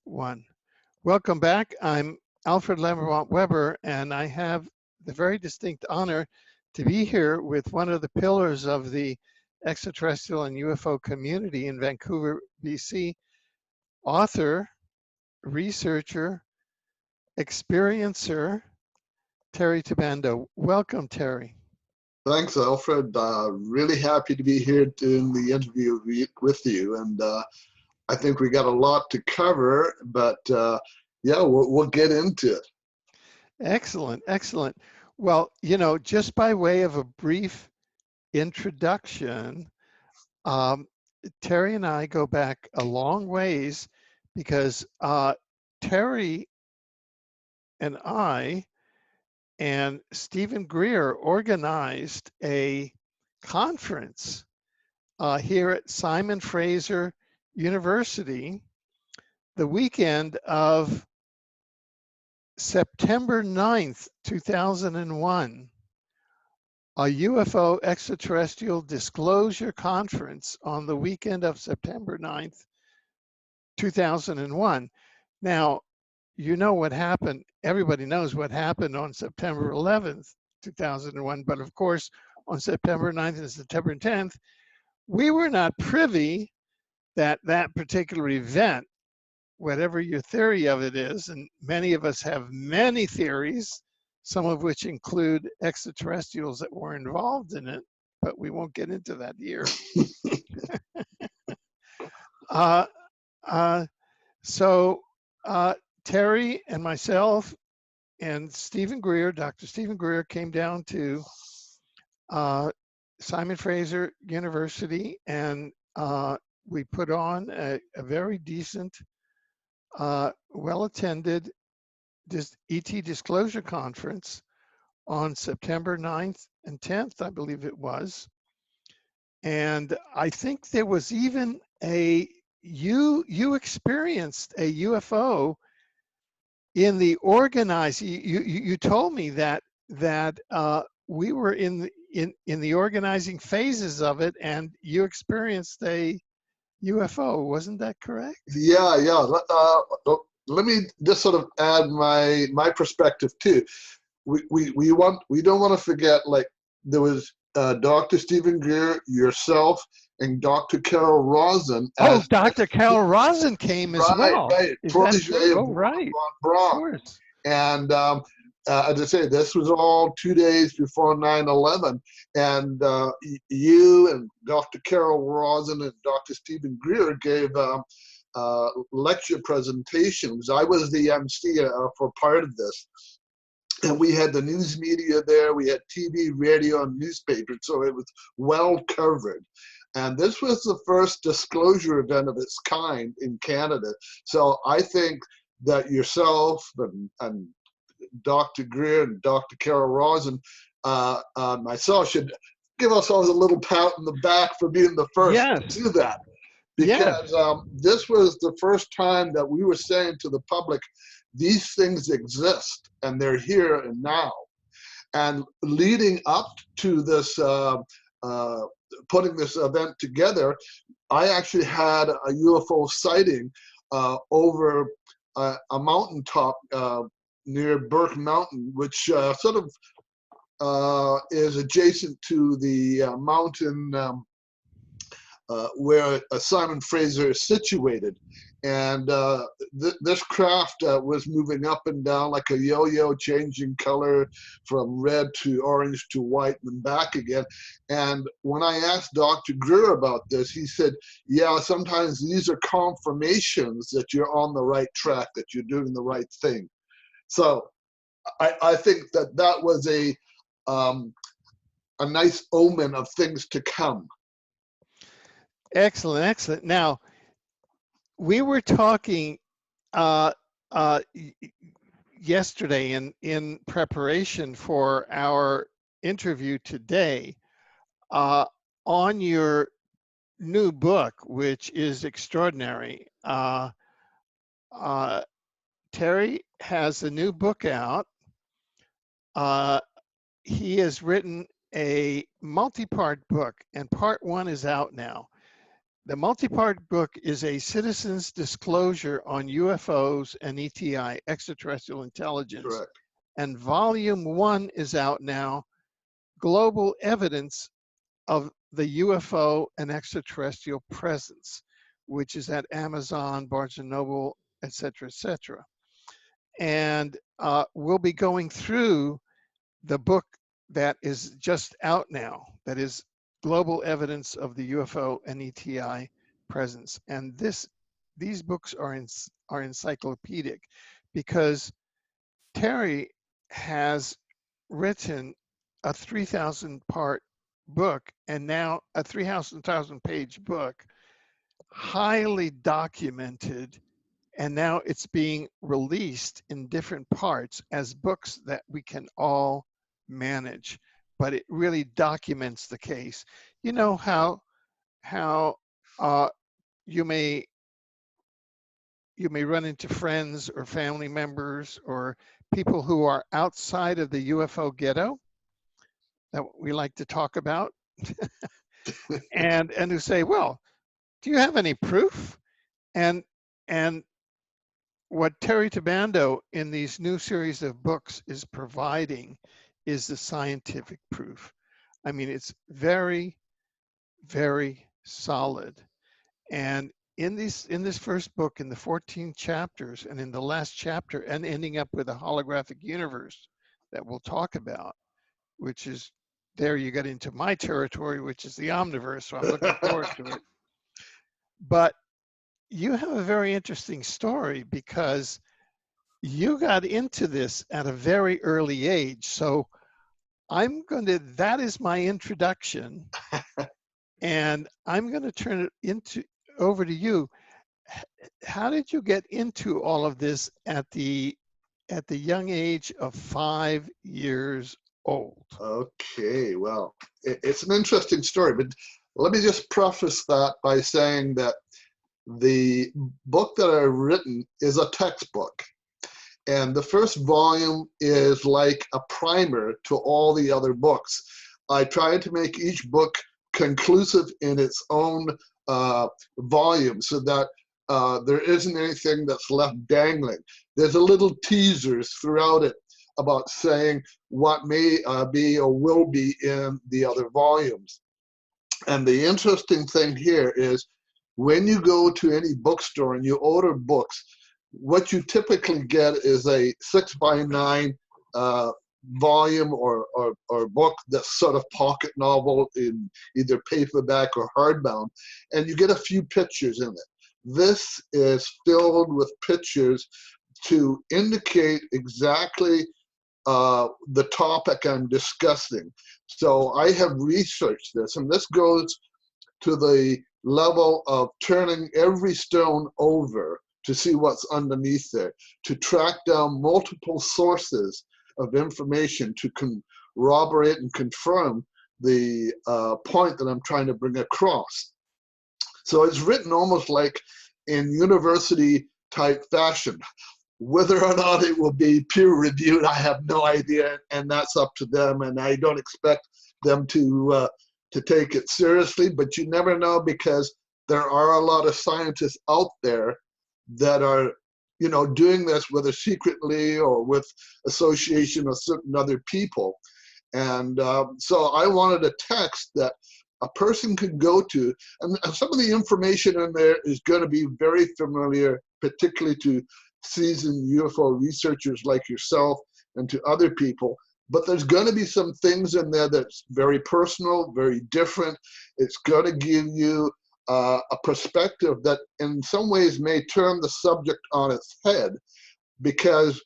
One. Welcome back. I'm Alfred Lambremont Webre, and I have the very distinct honor to be here with one of the pillars of the extraterrestrial and UFO community in Vancouver, BC, author, researcher, experiencer, Terry Tibando. Welcome, Terry. Thanks, Alfred. Really happy to be here doing the interview with you. And I think we got a lot to cover, but yeah, we'll get into it. Excellent, excellent. Well, just by way of a brief introduction, Terry and I go back a long ways because Terry and I and Stephen Greer organized a conference here at Simon Fraser University the weekend of September 9th, 2001, a UFO extraterrestrial disclosure conference on the weekend of September 9th, 2001. Now, you know what happened. Everybody knows what happened on September 11th, 2001. But of course, on September 9th and September 10th, we were not privy that that particular event, whatever your theory of it is, and many of us have many theories, some of which include extraterrestrials that were involved in it, but we won't get into that here. So Terry and myself and Stephen Greer, Dr. Stephen Greer, came down to Simon Fraser University, and we put on a very decent, well-attended ET disclosure conference on September 9th and 10th, I believe it was. And I think there was even you experienced a UFO in the organizing. You told me that we were in the organizing phases of it, and you experienced a UFO. Wasn't that correct? Yeah. Let me just sort of add my perspective too. We don't want to forget, like, there was Dr. Stephen Greer, yourself, and Dr. Carol Rosen. Oh, Dr. Carol Rosen came as well. Right. Protege of right. Braun. Of course. And as I say, this was all 2 days before 9/11, and you and Dr. Carol Rosen and Dr. Stephen Greer gave lecture presentations. I was the MC for part of this. And we had the news media there. We had TV, radio, and newspapers, so it was well covered. And this was the first disclosure event of its kind in Canada. So I think that yourself and Dr. Greer and Dr. Carol Rosen, myself, should give ourselves a little pat on the back for being the first to do that. Because this was the first time that we were saying to the public, these things exist and they're here and now. And leading up to this, putting this event together, I actually had a UFO sighting over a mountaintop near Burke Mountain, which sort of is adjacent to the mountain where Simon Fraser is situated. And this craft was moving up and down like a yo-yo, changing color from red to orange to white and back again. And when I asked Dr. Greer about this, he said, yeah, sometimes these are confirmations that you're on the right track, that you're doing the right thing. So I think that was a nice omen of things to come. Excellent, excellent. Now, we were talking yesterday in preparation for our interview today on your new book, which is extraordinary. Terry has a new book out. He has written a multi-part book, and part one is out now. The multi-part book is a citizen's disclosure on UFOs and ETI, extraterrestrial intelligence. Correct. And volume 1 is out now, Global Evidence of the UFO and Extraterrestrial Presence, which is at Amazon, Barnes & Noble, et cetera, and we'll be going through the book that is just out now, that is Global Evidence of the UFO and ETI Presence. And these books are encyclopedic, because Terry has written a 3,000 part book, and now a 3,000 page book, highly documented, and now it's being released in different parts as books that we can all manage. But it really documents the case. You know how you may run into friends or family members or people who are outside of the UFO ghetto that we like to talk about, and who say, well, do you have any proof? And what Terry Tibando in these new series of books is providing is the scientific proof. I mean, it's very, very solid. And in this first book, in the 14 chapters, and in the last chapter, and ending up with a holographic universe that we'll talk about, which is, there you get into my territory, which is the omniverse, so I'm looking forward to it. But you have a very interesting story, because you got into this at a very early age. So that is my introduction, and I'm going to turn it over to you. How did you get into all of this at the young age of 5 years old? Okay, well, it's an interesting story, but let me just preface that by saying that the book that I've written is a textbook. And the first volume is like a primer to all the other books. I tried to make each book conclusive in its own volume, so that there isn't anything that's left dangling. There's a little teasers throughout it about saying what may be or will be in the other volumes. And the interesting thing here is, when you go to any bookstore and you order books, what you typically get is a 6x9 volume or book that's sort of pocket novel in either paperback or hardbound, and you get a few pictures in it. This is filled with pictures to indicate exactly the topic I'm discussing. So I have researched this, and this goes to the level of turning every stone over to see what's underneath there, to track down multiple sources of information to corroborate and confirm the point that I'm trying to bring across. So it's written almost like in university type fashion. Whether or not it will be peer reviewed, I have no idea, and that's up to them, and I don't expect them to take it seriously, but you never know, because there are a lot of scientists out there that are, you know, doing this, whether secretly or with association of certain other people. And so I wanted a text that a person could go to, and some of the information in there is going to be very familiar, particularly to seasoned UFO researchers like yourself and to other people. But there's going to be some things in there that's very personal, very different. It's going to give you a perspective that in some ways may turn the subject on its head, because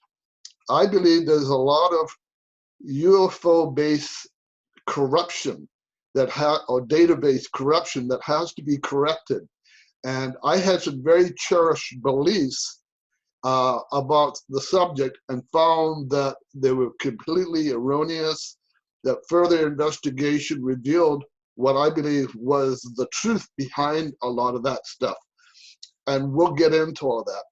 I believe there's a lot of UFO-based corruption or database corruption that has to be corrected. And I had some very cherished beliefs about the subject, and found that they were completely erroneous, that further investigation revealed what I believe was the truth behind a lot of that stuff. And we'll get into all that.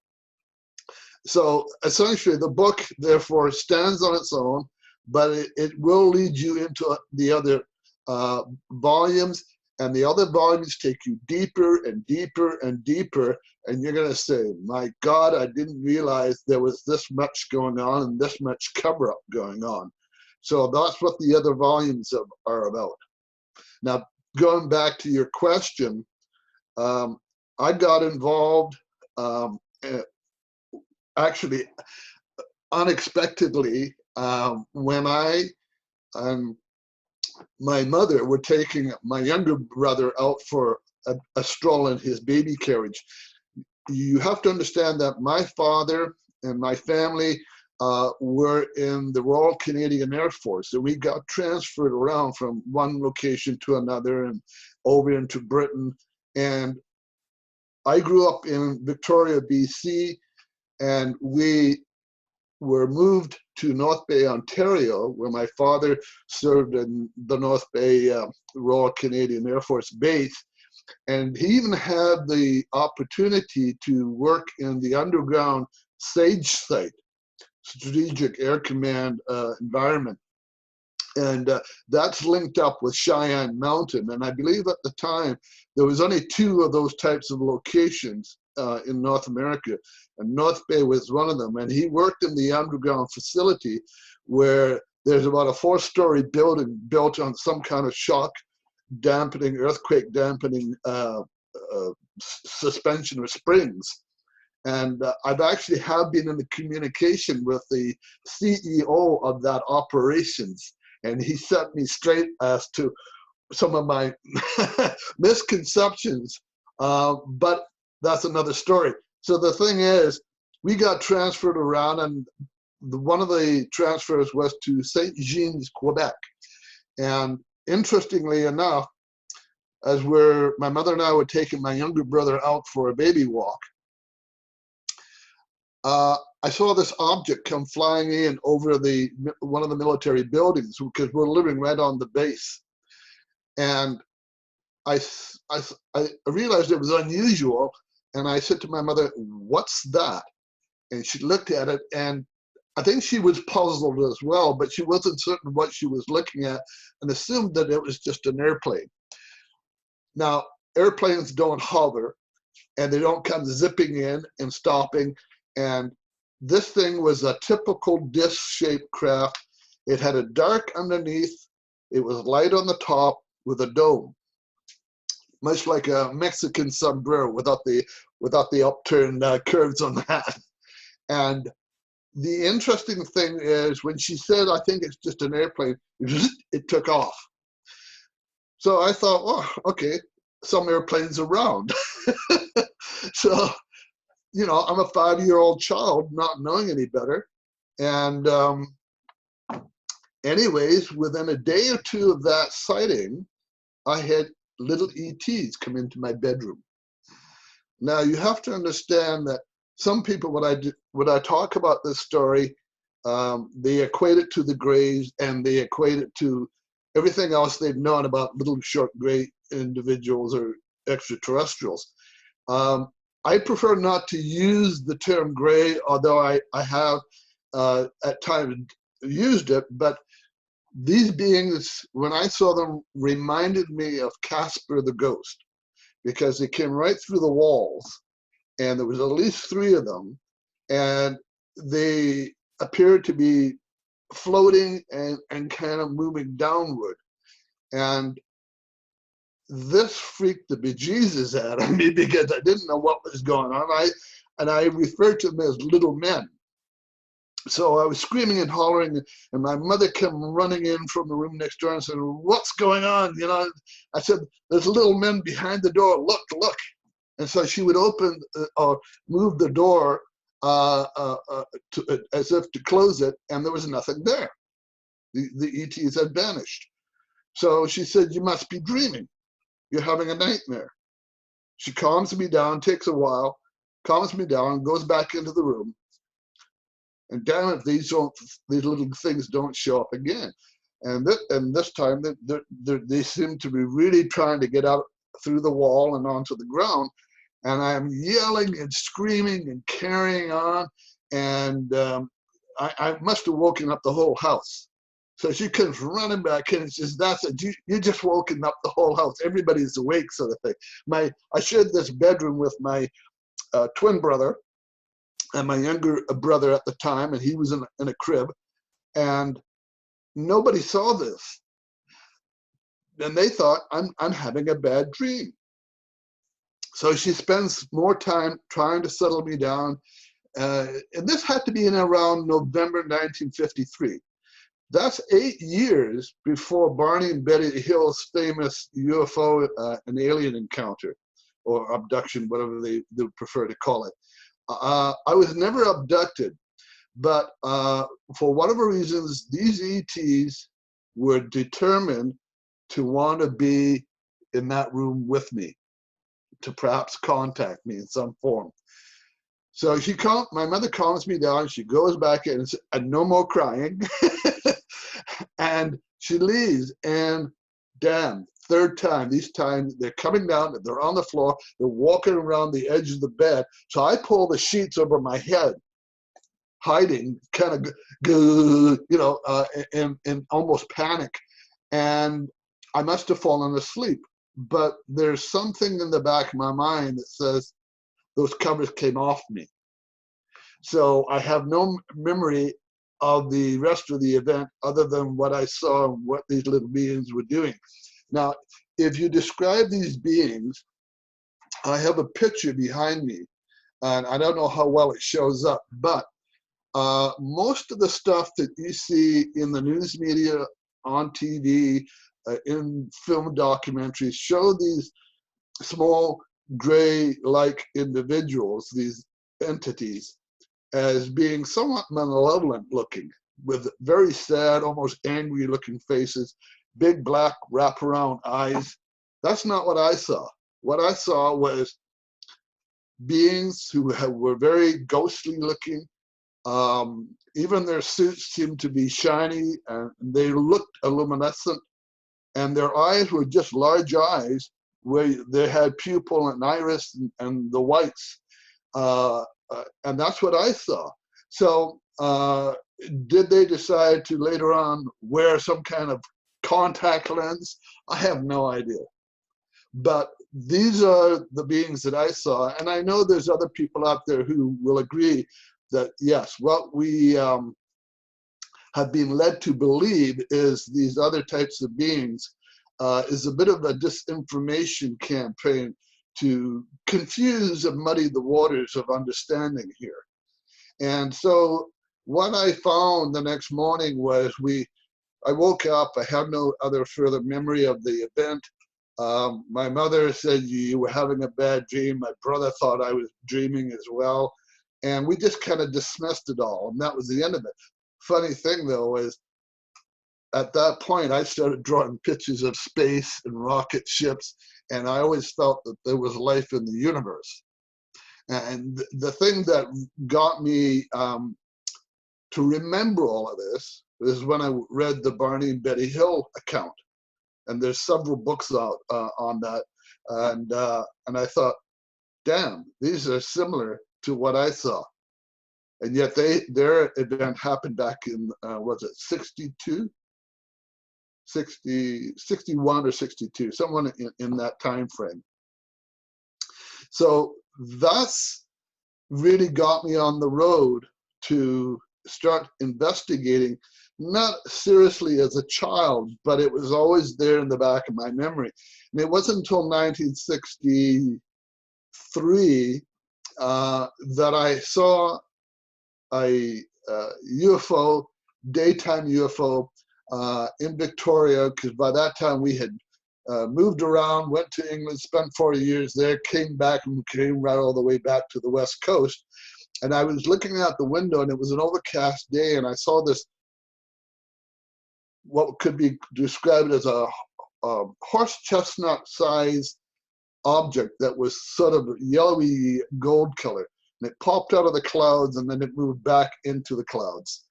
So essentially the book therefore stands on its own, but it will lead you into the other volumes. and the other volumes take you deeper and deeper and deeper, and you're going to say, my God, I didn't realize there was this much going on and this much cover-up going on. So that's what the other volumes are about. Now, going back to your question, I got involved actually unexpectedly when I and my mother were taking my younger brother out for a stroll in his baby carriage. You have to understand that my father and my family were in the Royal Canadian Air Force. So we got transferred around from one location to another and over into Britain. And I grew up in Victoria, BC, and we were moved to North Bay, Ontario, where my father served in the North Bay Royal Canadian Air Force Base. And he even had the opportunity to work in the underground SAGE site, Strategic Air Command environment. And that's linked up with Cheyenne Mountain. And I believe at the time, there was only 2 of those types of locations in North America. And North Bay was one of them. And he worked in the underground facility where there's about a 4-story building built on some kind of shock dampening, earthquake dampening suspension or springs. And I've actually have been in the communication with the CEO of that operations. And he set me straight as to some of my misconceptions, but that's another story. So the thing is, we got transferred around, and one of the transfers was to St. Jean's, Quebec. And interestingly enough, as my mother and I were taking my younger brother out for a baby walk, I saw this object come flying in over one of the military buildings, because we're living right on the base. And I realized it was unusual, and I said to my mother, "What's that?" And she looked at it, and I think she was puzzled as well, but she wasn't certain what she was looking at, and assumed that it was just an airplane. Now, airplanes don't hover, and they don't come zipping in and stopping. And this thing was a typical disc-shaped craft. It had a dark underneath. It was light on the top with a dome, much like a Mexican sombrero without the upturned curves on that. And the interesting thing is, when she said, "I think it's just an airplane," it took off. So I thought, oh, okay, some airplanes around. So, you know, I'm a 5-year-old child, not knowing any better. And anyways, within a day or 2 of that sighting, I had little ETs come into my bedroom. Now, you have to understand that some people, when I talk about this story, they equate it to the Greys, and they equate it to everything else they've known about little short gray individuals or extraterrestrials. I prefer not to use the term gray, although I have at times used it, but these beings, when I saw them, reminded me of Casper the Ghost, because they came right through the walls, and there was at least 3 of them, and they appeared to be floating and kind of moving downward. And this freaked the bejesus out of me, because I didn't know what was going on. I referred to them as little men. So I was screaming and hollering, and my mother came running in from the room next door and said, "What's going on?" You know, I said, "There's little men behind the door. Look, look." And so she would open or move the door as if to close it, and there was nothing there. The ETs had vanished. So she said, "You must be dreaming. You're having a nightmare." She calms me down, takes a while, calms me down, goes back into the room. And damn it, these little things don't show up again. And this time, they seem to be really trying to get out through the wall and onto the ground. And I'm yelling and screaming and carrying on. And I must have woken up the whole house. So she comes running back in and says, "That's it. You just woken up the whole house. Everybody's awake," sort of thing. I shared this bedroom with my twin brother and my younger brother at the time, and he was in a crib, and nobody saw this. And they thought I'm having a bad dream. So she spends more time trying to settle me down. And this had to be in around November 1953. That's 8 years before Barney and Betty Hill's famous UFO and alien encounter, or abduction, whatever they prefer to call it. I was never abducted, but for whatever reasons, these ETs were determined to want to be in that room with me, to perhaps contact me in some form. So my mother calms me down. She goes back in and says, "No more crying." And she leaves. And damn, third time, this time they're coming down, they're on the floor, they're walking around the edge of the bed. So I pull the sheets over my head, hiding, kind of, in almost panic. And I must have fallen asleep. But there's something in the back of my mind that says those covers came off me. So I have no memory of the rest of the event other than what I saw and what these little beings were doing. Now, if you describe these beings, I have a picture behind me, and I don't know how well it shows up, but most of the stuff that you see in the news media, on TV, in film documentaries, show these small gray-like individuals, these entities, as being somewhat malevolent looking, with very sad, almost angry looking faces, big black wraparound eyes. That's not what I saw. What I saw was beings who were very ghostly looking. Even their suits seemed to be shiny, and they looked luminescent, and their eyes were just large eyes where they had pupil and iris and the whites. And that's what I saw. So did they decide to later on wear some kind of contact lens? I have no idea. But these are the beings that I saw. And I know there's other people out there who will agree that, yes, what we have been led to believe is these other types of beings is a bit of a disinformation campaign to confuse and muddy the waters of understanding here. And so what I found the next morning was I woke up, I had no other further memory of the event. My mother said you were having a bad dream. My brother thought I was dreaming as well. And we just kind of dismissed it all, and that was the end of it. Funny thing though is, at that point, I started drawing pictures of space and rocket ships, and I always felt that there was life in the universe. And the thing that got me to remember all of this is when I read the Barney and Betty Hill account, and there's several books out on that, and I thought, damn, these are similar to what I saw. And yet their event happened back in, was it 62? 61 or 62, someone in that time frame. So that's really got me on the road to start investigating, not seriously as a child, but it was always there in the back of my memory. And it wasn't until 1963 that I saw a UFO, daytime UFO, in Victoria, because by that time we had moved around, went to England, spent 4 years there, came back, and came right all the way back to the West Coast. And I was looking out the window, and it was an overcast day, and I saw this, what could be described as a horse chestnut sized object that was sort of yellowy gold color. And it popped out of the clouds, and then it moved back into the clouds.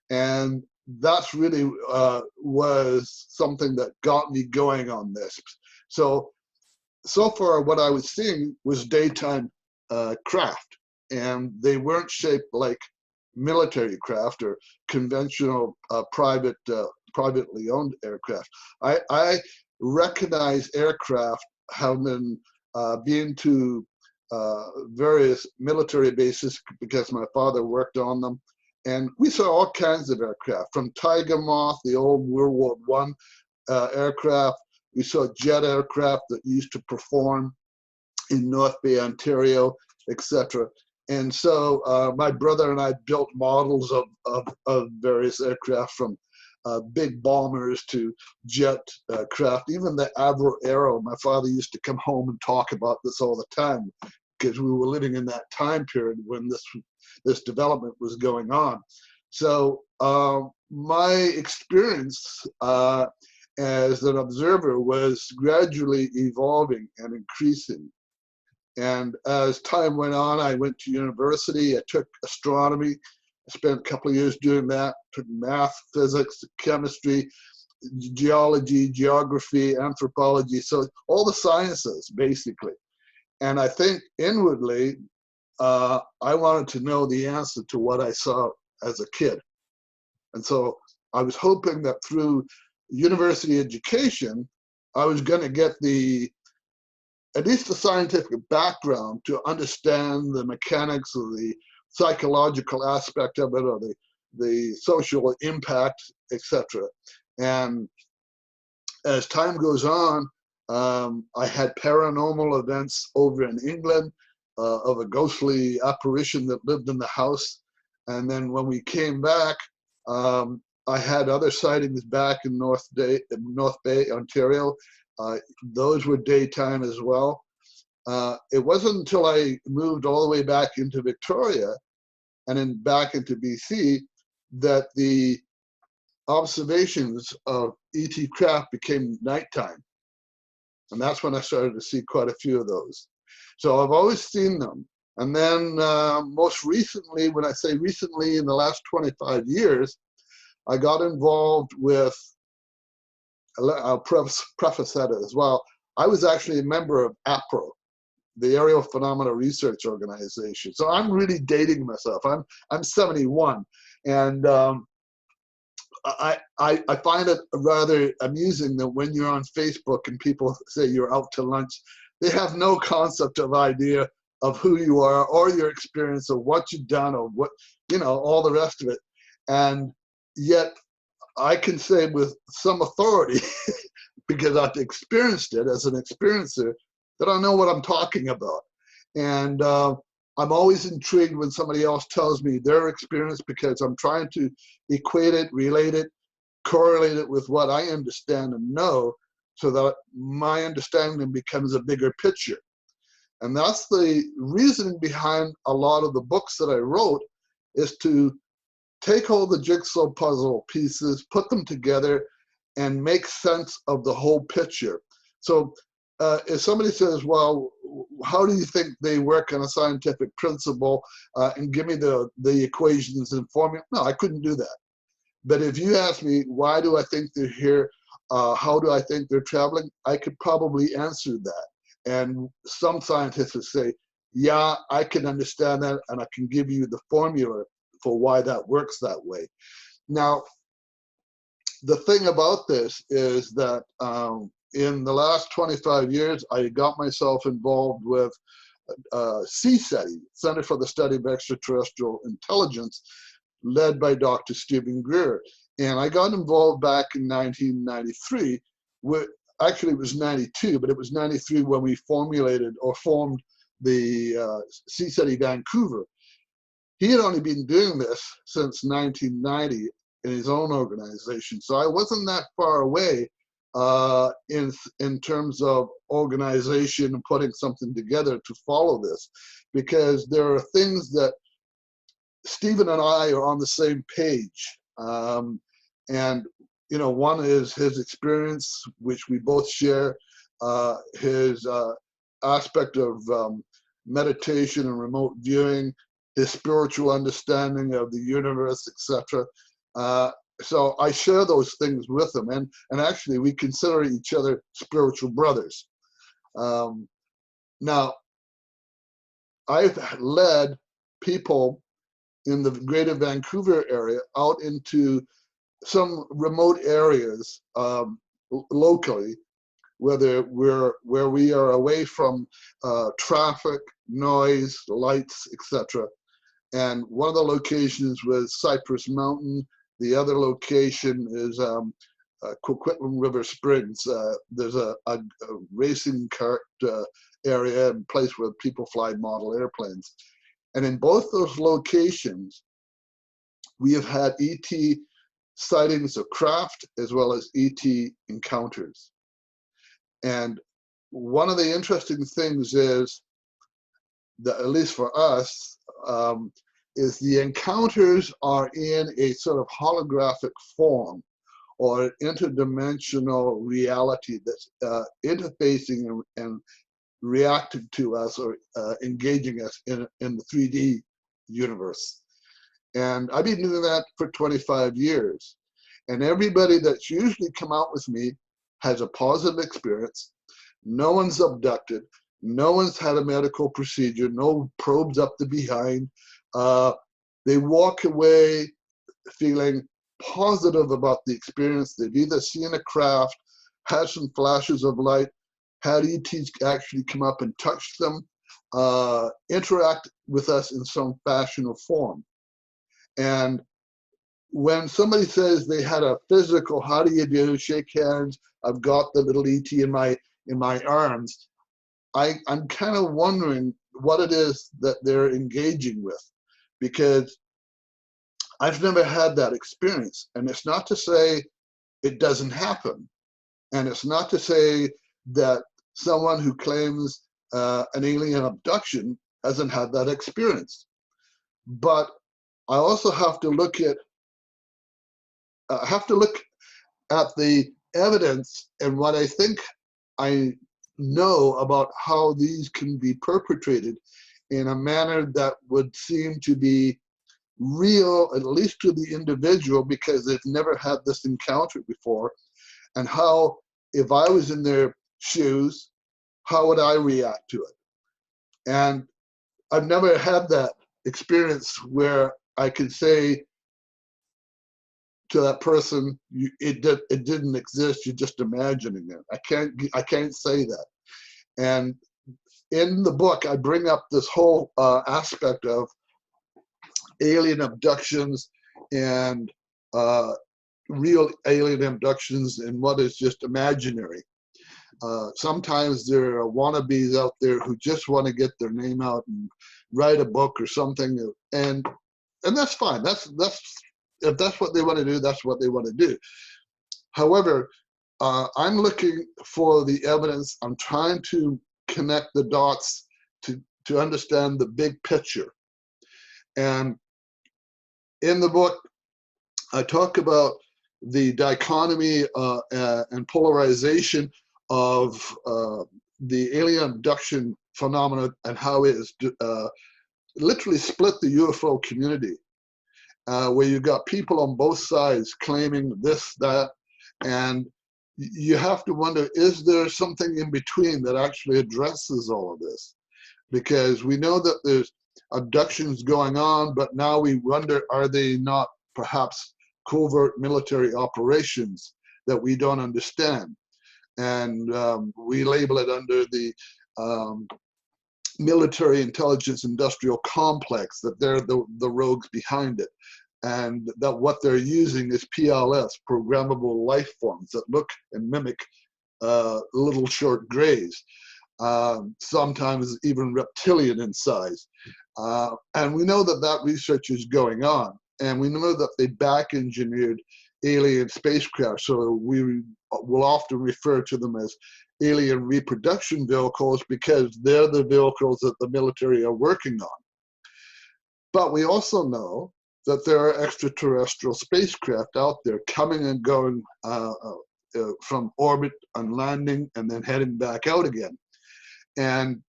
And that's really was something that got me going on this. So far what I was seeing was daytime craft, and they weren't shaped like military craft or conventional private privately owned aircraft. I recognize aircraft having been to various military bases because my father worked on them. And we saw all kinds of aircraft, from Tiger Moth, the old World War One aircraft. We saw jet aircraft that used to perform in North Bay, Ontario, etc. And so my brother and I built models of various aircraft, from big bombers to jet craft, even the Avro Aero. My father used to come home and talk about this all the time because we were living in that time period when this development was going on. So my experience as an observer was gradually evolving and increasing. And as time went on, I went to university. I took astronomy. I spent a couple of years doing that. Took math, physics, chemistry, geology, geography, anthropology. So all the sciences, basically. And I think inwardly, I wanted to know the answer to what I saw as a kid. And so I was hoping that through university education, I was going to get at least the scientific background to understand the mechanics of the psychological aspect of it, or the social impact, etc. And as time goes on, I had paranormal events over in England of a ghostly apparition that lived in the house. And then when we came back, I had other sightings back in North Bay, Ontario. Those were daytime as well. It wasn't until I moved all the way back into Victoria and then back into BC that the observations of ET craft became nighttime. And that's when I started to see quite a few of those. So I've always seen them. And then most recently, when I say recently, in the last 25 years, I got involved with, I'll preface that as well, I was actually a member of APRO, the Aerial Phenomena Research Organization. So I'm really dating myself. I'm 71, and I find it rather amusing that when you're on Facebook and people say you're out to lunch, they have no concept of idea of who you are or your experience or what you've done or what, all the rest of it. And yet I can say with some authority, because I've experienced it as an experiencer, that I know what I'm talking about. And I'm always intrigued when somebody else tells me their experience, because I'm trying to equate it, relate it, correlate it with what I understand and know, so that my understanding becomes a bigger picture. And that's the reasoning behind a lot of the books that I wrote, is to take all the jigsaw puzzle pieces, put them together, and make sense of the whole picture. So if somebody says, well, how do you think they work on a scientific principle, and give me the equations and formula? No, I couldn't do that. But if you ask me, why do I think they're here? How do I think they're traveling? I could probably answer that. And some scientists would say, yeah, I can understand that, and I can give you the formula for why that works that way. Now, the thing about this is that in the last 25 years, I got myself involved with CSETI, Center for the Study of Extraterrestrial Intelligence, led by Dr. Stephen Greer. And I got involved back in 1993. Actually, it was 92, but it was 93 when we formulated or formed the CSETI Vancouver. He had only been doing this since 1990 in his own organization. So I wasn't that far away in terms of organization and putting something together to follow this, because there are things that Stephen and I are on the same page. And, one is his experience, which we both share, his aspect of meditation and remote viewing, his spiritual understanding of the universe, etc. So I share those things with him, and actually we consider each other spiritual brothers. Now, I've led people in the greater Vancouver area out into some remote areas locally, where we are away from traffic, noise, lights, etc. And one of the locations was Cypress Mountain. The other location is Coquitlam River Springs. There's a racing kart area and place where people fly model airplanes. And in both those locations, we have had ET sightings of craft as well as ET encounters. And one of the interesting things is that, at least for us, is the encounters are in a sort of holographic form or interdimensional reality that's interfacing and reacting to us or engaging us in the 3D universe. And I've been doing that for 25 years. And everybody that's usually come out with me has a positive experience. No one's abducted. No one's had a medical procedure, no probes up the behind. They walk away feeling positive about the experience. They've either seen a craft, had some flashes of light, had ETs actually come up and touch them, interact with us in some fashion or form. And when somebody says they had a physical, how do you do, shake hands, I've got the little ET in my arms, I'm kind of wondering what it is that they're engaging with, because I've never had that experience. And it's not to say it doesn't happen. And it's not to say that someone who claims an alien abduction hasn't had that experience. But I also have to look at the evidence and what I think I know about how these can be perpetrated in a manner that would seem to be real, at least to the individual, because they've never had this encounter before, and how, if I was in their shoes, how would I react to it? And I've never had that experience where I could say to that person, it didn't exist, you're just imagining it. I can't say that. And in the book, I bring up this whole aspect of alien abductions and real alien abductions and what is just imaginary. Sometimes there are wannabes out there who just want to get their name out and write a book or something, and that's fine. That's if that's what they want to do, that's what they want to do. However, I'm looking for the evidence. I'm trying to connect the dots to understand the big picture. And in the book, I talk about the dichotomy and polarization of the alien abduction phenomenon and how it is literally split the UFO community, where you've got people on both sides claiming this, that, and you have to wonder, is there something in between that actually addresses all of this? Because we know that there's abductions going on, but now we wonder, are they not perhaps covert military operations that we don't understand? And we label it under the military intelligence industrial complex, that they're the rogues behind it. And that what they're using is PLS, programmable life forms, that look and mimic little short grays, sometimes even reptilian in size. And we know that that research is going on. And we know that they back engineered alien spacecraft. So we will often refer to them as alien reproduction vehicles, because they're the vehicles that the military are working on. But we also know that there are extraterrestrial spacecraft out there coming and going from orbit and landing and then heading back out again. And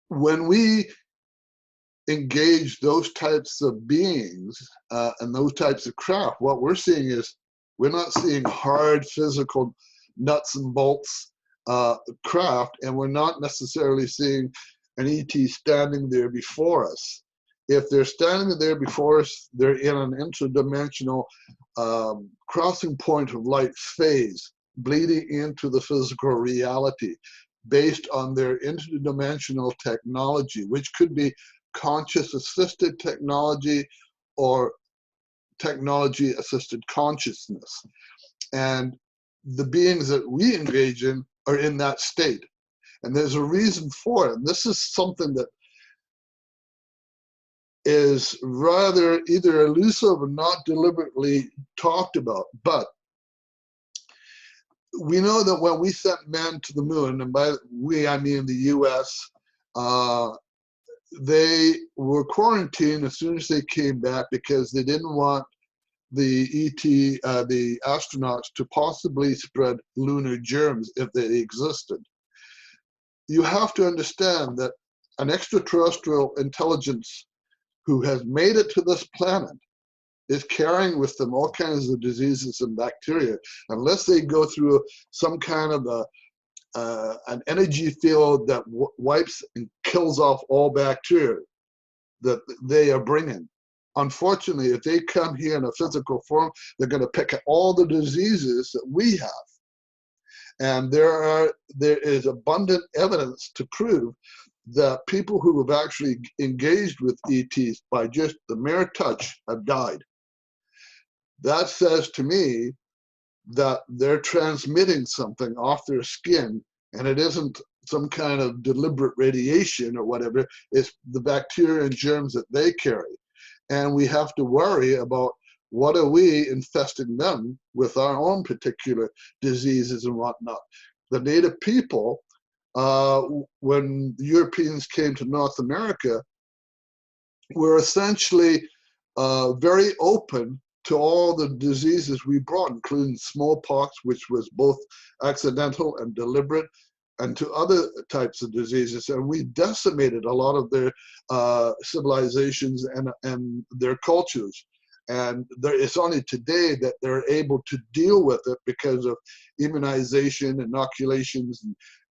when we engage those types of beings and those types of craft, what we're seeing is, we're not seeing hard physical nuts and bolts craft, and we're not necessarily seeing an ET standing there before us. if they're standing there before us, they're in an interdimensional crossing point of light phase, bleeding into the physical reality based on their interdimensional technology, which could be conscious assisted technology or technology assisted consciousness. And the beings that we engage in are in that state. And there's a reason for it. And this is something that is rather either elusive or not deliberately talked about. But we know that when we sent men to the moon, and by we I mean the US, they were quarantined as soon as they came back because they didn't want the the astronauts to possibly spread lunar germs if they existed. You have to understand that an extraterrestrial intelligence who has made it to this planet is carrying with them all kinds of diseases and bacteria. Unless they go through some kind of an energy field that wipes and kills off all bacteria that they are bringing. Unfortunately, if they come here in a physical form, they're going to pick up all the diseases that we have. And there is abundant evidence to prove that people who have actually engaged with ETs by just the mere touch have died. That says to me that they're transmitting something off their skin, and it isn't some kind of deliberate radiation or whatever. It's the bacteria and germs that they carry. And we have to worry about what are we infesting them with our own particular diseases and whatnot. The native people, when the Europeans came to North America, were essentially very open to all the diseases we brought, including smallpox, which was both accidental and deliberate, and to other types of diseases. And we decimated a lot of their civilizations and their cultures. And it's only today that they're able to deal with it because of immunization, inoculations,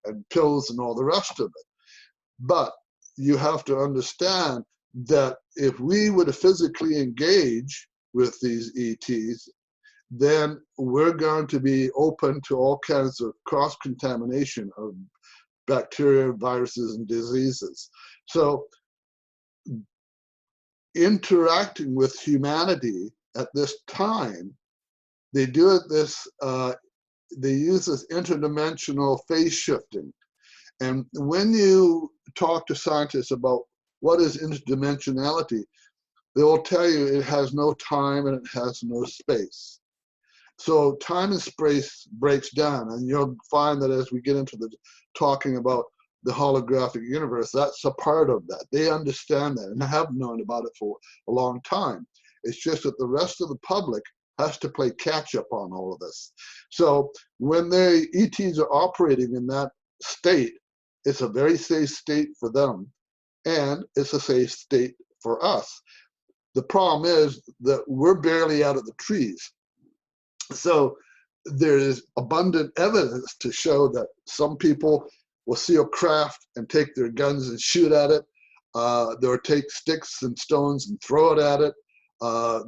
and pills and all the rest of it. But you have to understand that if we were to physically engage with these ETs, then we're going to be open to all kinds of cross-contamination of bacteria, viruses, and diseases. So interacting with humanity at this time, they do it they use this interdimensional phase shifting. And when you talk to scientists about what is interdimensionality, they will tell you it has no time and it has no space. So time and space breaks down, and you'll find that as we get into the talking about the holographic universe, that's a part of that. They understand that and have known about it for a long time. It's just that the rest of the public has to play catch up on all of this. So when the ETs are operating in that state, it's a very safe state for them, and it's a safe state for us. The problem is that we're barely out of the trees. So there is abundant evidence to show that some people will see a craft and take their guns and shoot at it. They'll take sticks and stones and throw it at it.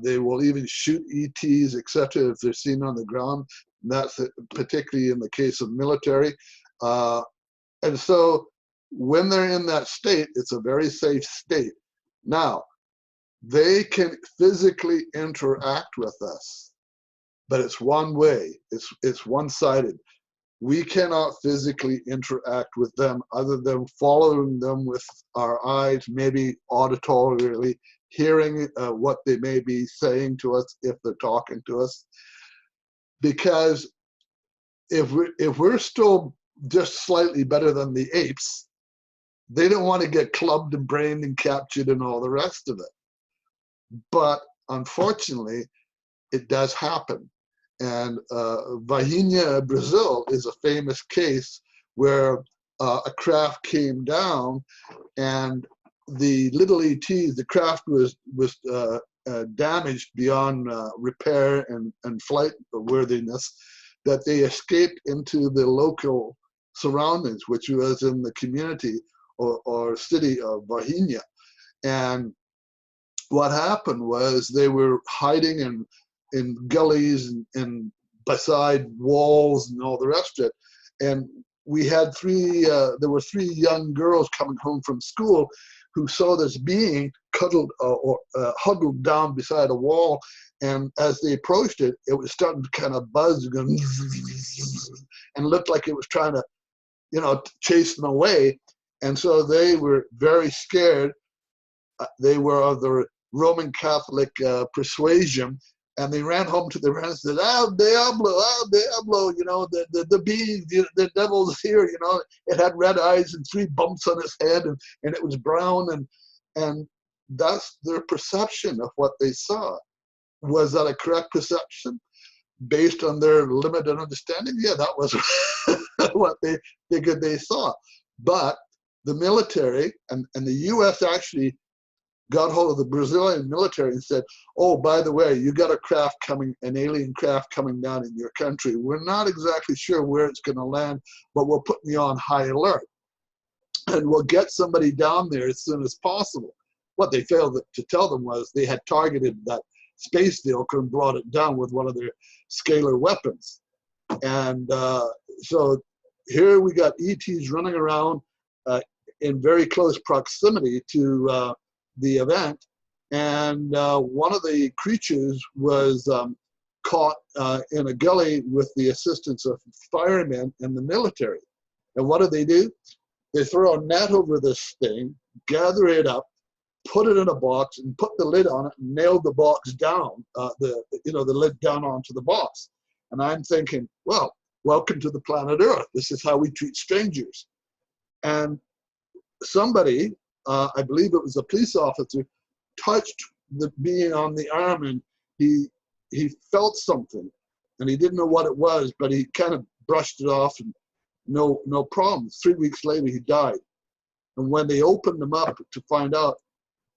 They will even shoot ETs, etc., if they're seen on the ground. And that's particularly in the case of military. And so when they're in that state, it's a very safe state. Now, they can physically interact with us, but it's one way. It's one-sided. We cannot physically interact with them other than following them with our eyes, maybe auditorily, hearing what they may be saying to us if they're talking to us. Because if we're still just slightly better than the apes, they don't want to get clubbed and brained and captured and all the rest of it. But unfortunately, it does happen. And Varginha, Brazil, is a famous case where a craft came down, and the little ETs, the craft was damaged beyond repair and flight worthiness, that they escaped into the local surroundings, which was in the community or city of Varginha. And what happened was they were hiding in gullies and beside walls and all the rest of it. And we had there were three young girls coming home from school who saw this being cuddled or huddled down beside a wall. And as they approached it, it was starting to kind of buzz and looked like it was trying to, chase them away. And so they were very scared. They were of the Roman Catholic persuasion, and they ran home to their parents and said, "Ah, Diablo, ah, Diablo, the being, the devil's here, It had red eyes and three bumps on its head, and it was brown, and that's their perception of what they saw. Was that a correct perception based on their limited understanding? Yeah, that was what they figured they saw. But the military and the U.S. actually got hold of the Brazilian military and said, "Oh, by the way, you got an alien craft coming down in your country. We're not exactly sure where it's going to land, but we're putting you on high alert. And we'll get somebody down there as soon as possible." What they failed to tell them was they had targeted that space vehicle and brought it down with one of their scalar weapons. And so here we got ETs running around in very close proximity to the event, and one of the creatures was caught in a gully with the assistance of firemen and the military. And what do? They throw a net over this thing, gather it up, put it in a box, and put the lid on it, and nailed the box down, the lid down onto the box. And I'm thinking, well, welcome to the planet Earth. This is how we treat strangers. And somebody, I believe it was a police officer, touched the being on the arm, and he felt something, and he didn't know what it was, but he kind of brushed it off, and no problem. 3 weeks later, he died. And when they opened him up to find out,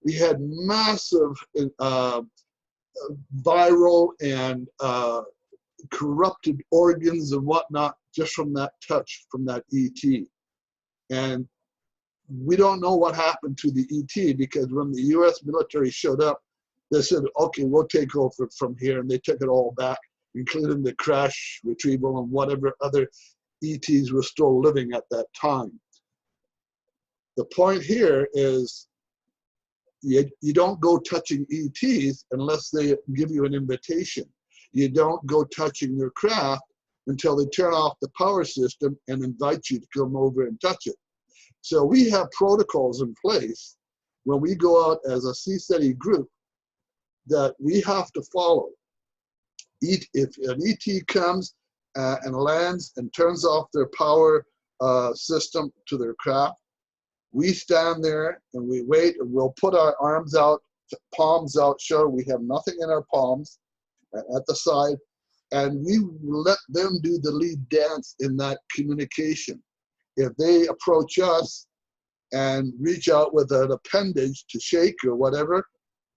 we had massive viral and corrupted organs and whatnot just from that touch from that ET. And we don't know what happened to the ET, because when the U.S. military showed up, they said, "Okay, we'll take over from here," and they took it all back, including the crash retrieval and whatever other ETs were still living at that time. The point here is you don't go touching ETs unless they give you an invitation. You don't go touching their craft until they turn off the power system and invite you to come over and touch it. So we have protocols in place when we go out as a CSETI group that we have to follow. If an ET comes and lands and turns off their power system to their craft, we stand there and we wait, and we'll put our arms out, palms out, show we have nothing in our palms at the side, and we let them do the lead dance in that communication. If they approach us and reach out with an appendage to shake or whatever,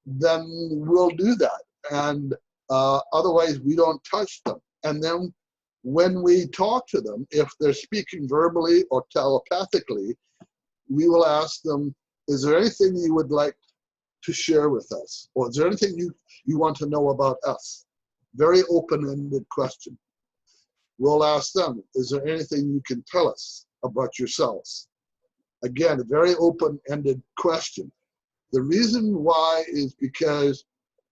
then we'll do that. And otherwise, we don't touch them. And then when we talk to them, if they're speaking verbally or telepathically, we will ask them, "Is there anything you would like to share with us? Or is there anything you want to know about us?" Very open-ended question. We'll ask them, "Is there anything you can tell us about yourselves?" Again, a very open-ended question. The reason why is because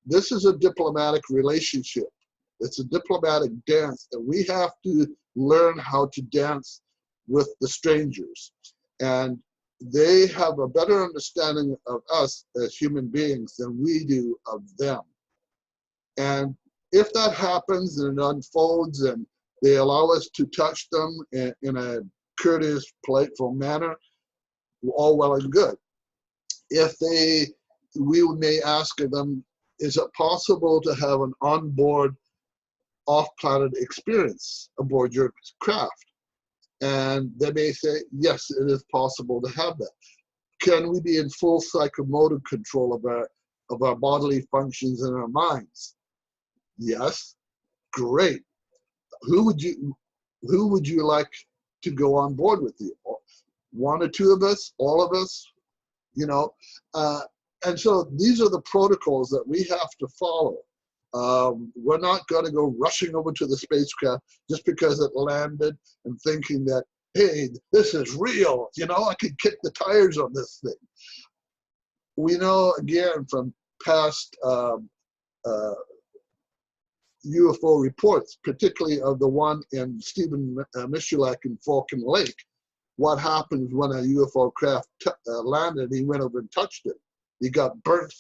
this is a diplomatic relationship. It's a diplomatic dance that we have to learn how to dance with the strangers. And they have a better understanding of us as human beings than we do of them. And if that happens and it unfolds and they allow us to touch them in a courteous, politeful manner, all well and good. If we may ask them, "Is it possible to have an onboard off-planet experience aboard your craft?" And they may say, "Yes, it is possible to have that." Can we be in full psychomotor control of our bodily functions and our minds? Yes. Great. Who would you like to go on board with you? One or two of us? All of us? And so these are the protocols that we have to follow. We're not going to go rushing over to the spacecraft just because it landed and thinking that, hey, this is real. You know, I could kick the tires on this thing. We know, again, from past UFO reports, particularly of the one in Stephen Michalak in Falcon Lake, what happens when a UFO craft landed, he went over and touched it. He got burnt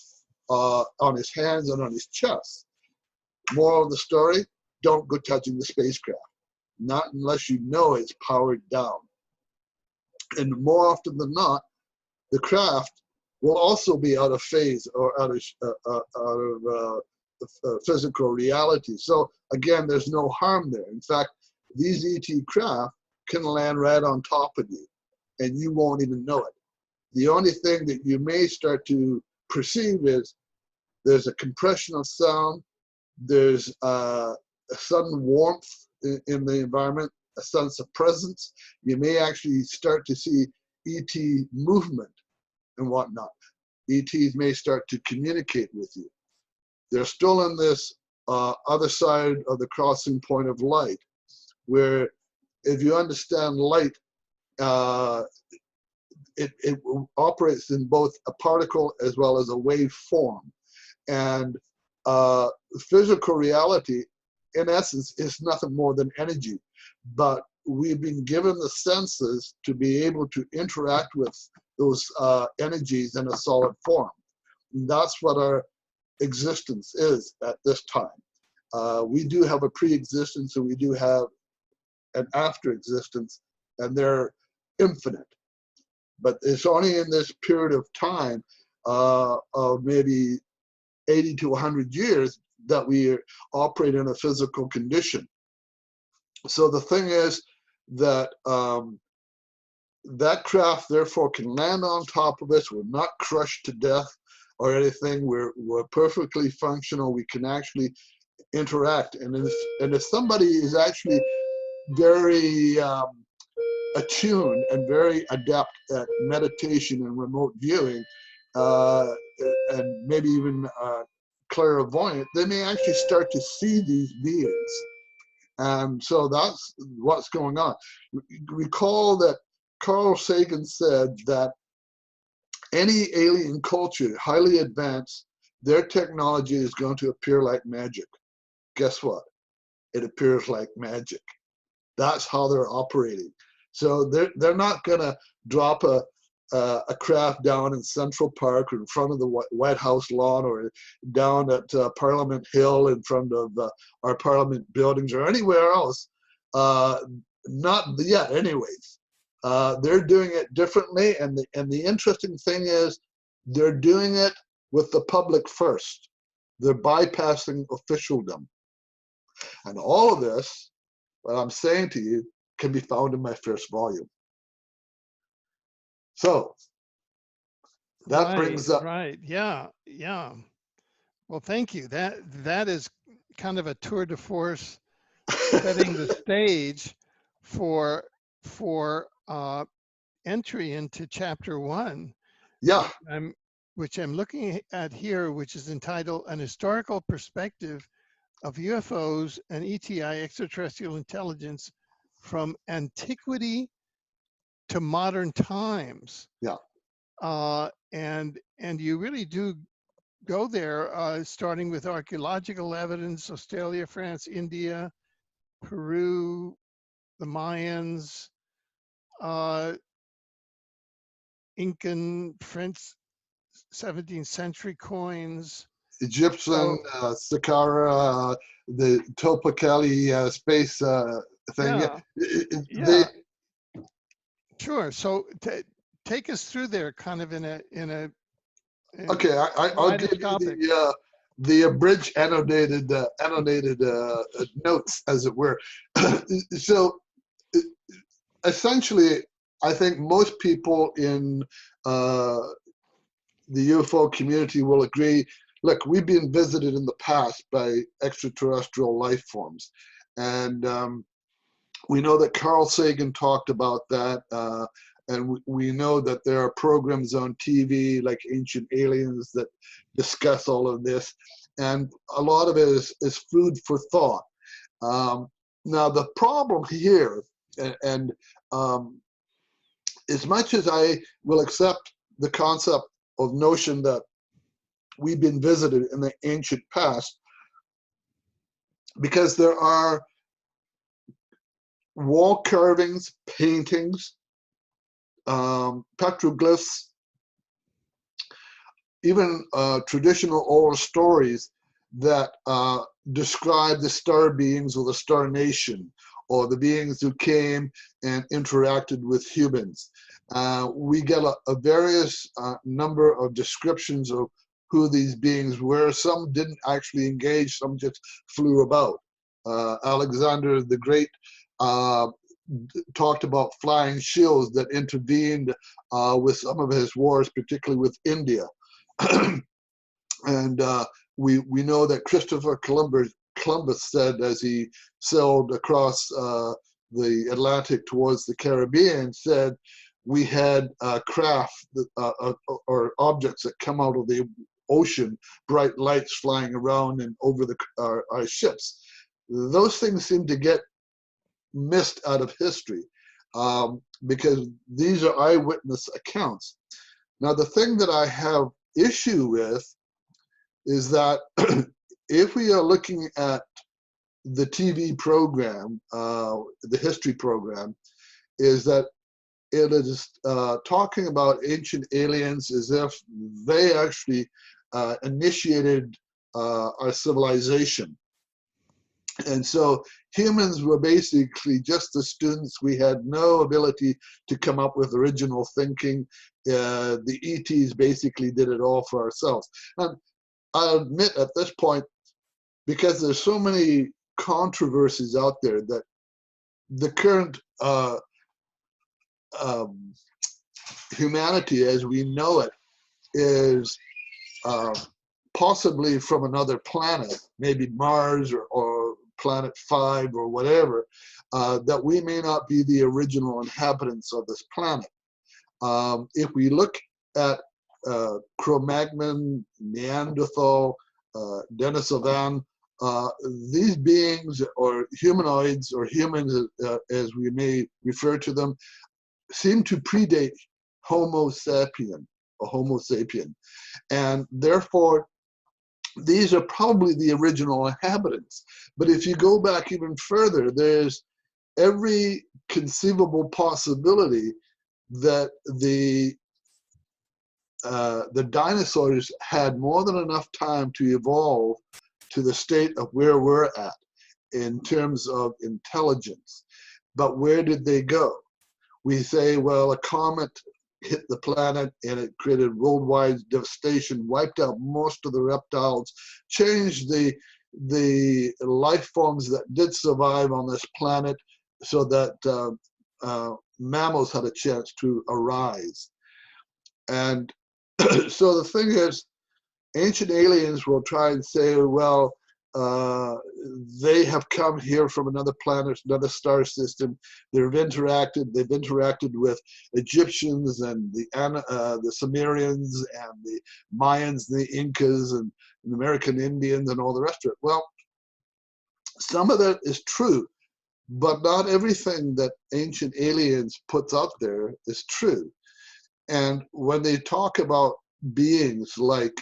on his hands and on his chest. Moral of the story, don't go touching the spacecraft. Not unless you know it's powered down. And more often than not, the craft will also be out of phase or out of physical reality. So again, there's no harm there. In fact, these ET craft can land right on top of you and you won't even know it. The only thing that you may start to perceive is there's a compression of sound, there's a sudden warmth in the environment, a sense of presence. You may actually start to see ET movement and whatnot. ETs may start to communicate with you. They're still in this other side of the crossing point of light, where if you understand light, it operates in both a particle as well as a wave form. And physical reality, in essence, is nothing more than energy. But we've been given the senses to be able to interact with those energies in a solid form. And that's what our existence is at this time. We do have a pre-existence and we do have an after existence, and they're infinite. But it's only in this period of time of maybe 80 to 100 years that we operate in a physical condition. So the thing is that that craft therefore can land on top of us. We're not crushed to death or anything. We're perfectly functional. We can actually interact. And if somebody is actually very attuned and very adept at meditation and remote viewing, and maybe even clairvoyant, they may actually start to see these beings. And so that's what's going on. Recall that Carl Sagan said that any alien culture, highly advanced, their technology is going to appear like magic. Guess what? It appears like magic. That's how they're operating. So they're not going to drop a craft down in Central Park or in front of the White House lawn or down at Parliament Hill in front of our Parliament buildings or anywhere else. Not yet, anyways. They're doing it differently, and the interesting thing is they're doing it with the public first. They're bypassing officialdom. And all of this, what I'm saying to you, can be found in my first volume. So that brings up. Right. Yeah. Well, thank you. That is kind of a tour de force, setting the stage for entry into chapter 1. Yeah. Which I'm looking at here, which is entitled "An Historical Perspective of UFOs and ETI Extraterrestrial Intelligence from Antiquity to Modern Times." Yeah. And you really do go there, starting with archaeological evidence: Australia, France, India, Peru, the Mayans, Incan, French 17th century coins. Egyptian, Saqqara, the Topekali space thing. Yeah. Sure. So take us through there, kind of in a okay, I'll give you the abridged annotated notes, as it were. So essentially, I think most people in the UFO community will agree, look, we've been visited in the past by extraterrestrial life forms. And we know that Carl Sagan talked about that. and we know that there are programs on TV like Ancient Aliens that discuss all of this, and a lot of it is food for thought. Now the problem here, and as much as I will accept the concept of notion that we've been visited in the ancient past, because there are wall carvings, paintings, petroglyphs, even traditional oral stories that describe the star beings or the star nation, or the beings who came and interacted with humans. We get a various number of descriptions of who these beings were. Some didn't actually engage, some just flew about. Alexander the Great talked about flying shields that intervened with some of his wars, particularly with India. And we know that Christopher Columbus said, as he sailed across the Atlantic towards the Caribbean, said, we had craft or objects that come out of the ocean, bright lights flying around and over our ships. Those things seem to get missed out of history because these are eyewitness accounts. Now, the thing that I have issue with is that if we are looking at the TV program, the history program, is that it is talking about ancient aliens as if they actually initiated our civilization. And so humans were basically just the students. We had no ability to come up with original thinking. The ETs basically did it all for ourselves. And I admit at this point, because there's so many controversies out there, that the current humanity as we know it is possibly from another planet, maybe Mars or Planet 5 or whatever, that we may not be the original inhabitants of this planet. If we look at Cro-Magnon, Neanderthal, Denisovan, these beings, or humanoids, or humans as we may refer to them, seem to predate Homo sapien, or Homo sapien. And therefore, these are probably the original inhabitants. But if you go back even further, there's every conceivable possibility that the dinosaurs had more than enough time to evolve to the state of where we're at in terms of intelligence. But where did they go? We say, well, a comet hit the planet and it created worldwide devastation, wiped out most of the reptiles, changed the life forms that did survive on this planet so that mammals had a chance to arise. And so the thing is, ancient aliens will try and say, well, they have come here from another planet, another star system. They've interacted with Egyptians and the Sumerians and the Mayans, the Incas, and the American Indians, and all the rest of it. Well, some of that is true, but not everything that ancient aliens puts out there is true. And when they talk about beings like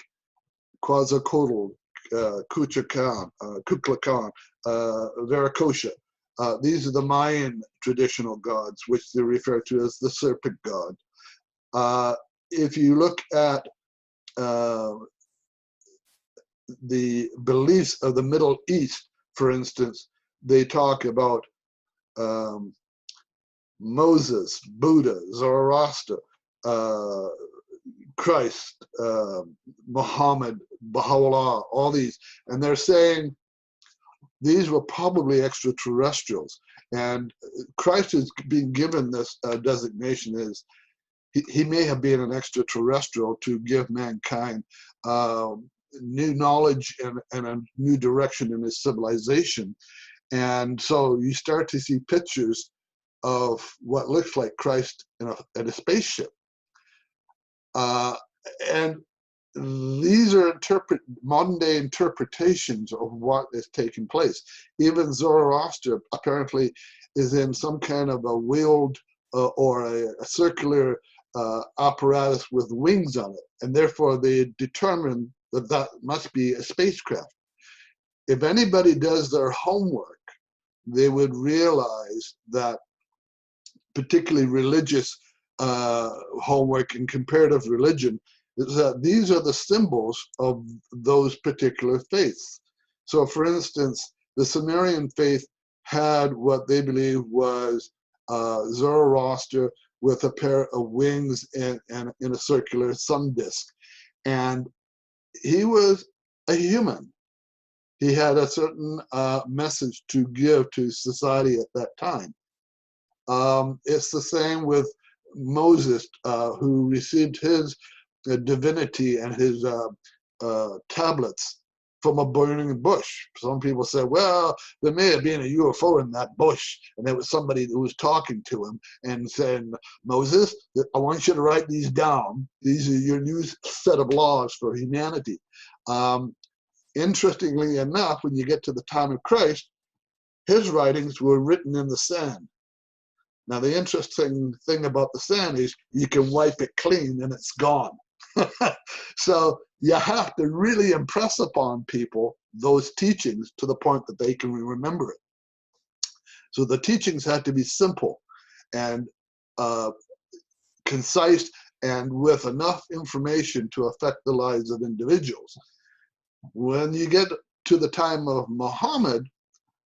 Quetzalcoatl, Kukulkan, Viracocha, these are the Mayan traditional gods, which they refer to as the serpent god. If you look at the beliefs of the Middle East, for instance, they talk about Moses, Buddha, Zoroaster, Christ, Muhammad, Baha'u'llah, all these, and they're saying these were probably extraterrestrials. And Christ is being given this designation as he may have been an extraterrestrial to give mankind new knowledge and a new direction in his civilization. And so you start to see pictures of what looks like Christ in a spaceship. And these are modern day interpretations of what is taking place. Even Zoroaster apparently is in some kind of a wheeled or a circular apparatus with wings on it, and therefore they determine that that must be a spacecraft. If anybody does their homework, they would realize that, particularly religious homework and comparative religion, is that these are the symbols of those particular faiths. So for instance, the Sumerian faith had what they believe was Zoroaster with a pair of wings and in a circular sun disk. And he was a human. He had a certain message to give to society at that time. It's the same with Moses, who received his divinity and his tablets from a burning bush. Some people say, well, there may have been a UFO in that bush, and there was somebody who was talking to him and saying, Moses, I want you to write these down. These are your new set of laws for humanity. Interestingly enough, when you get to the time of Christ, his writings were written in the sand. Now, the interesting thing about the sand is you can wipe it clean and it's gone. So you have to really impress upon people those teachings to the point that they can remember it. So the teachings had to be simple and concise and with enough information to affect the lives of individuals. When you get to the time of Muhammad,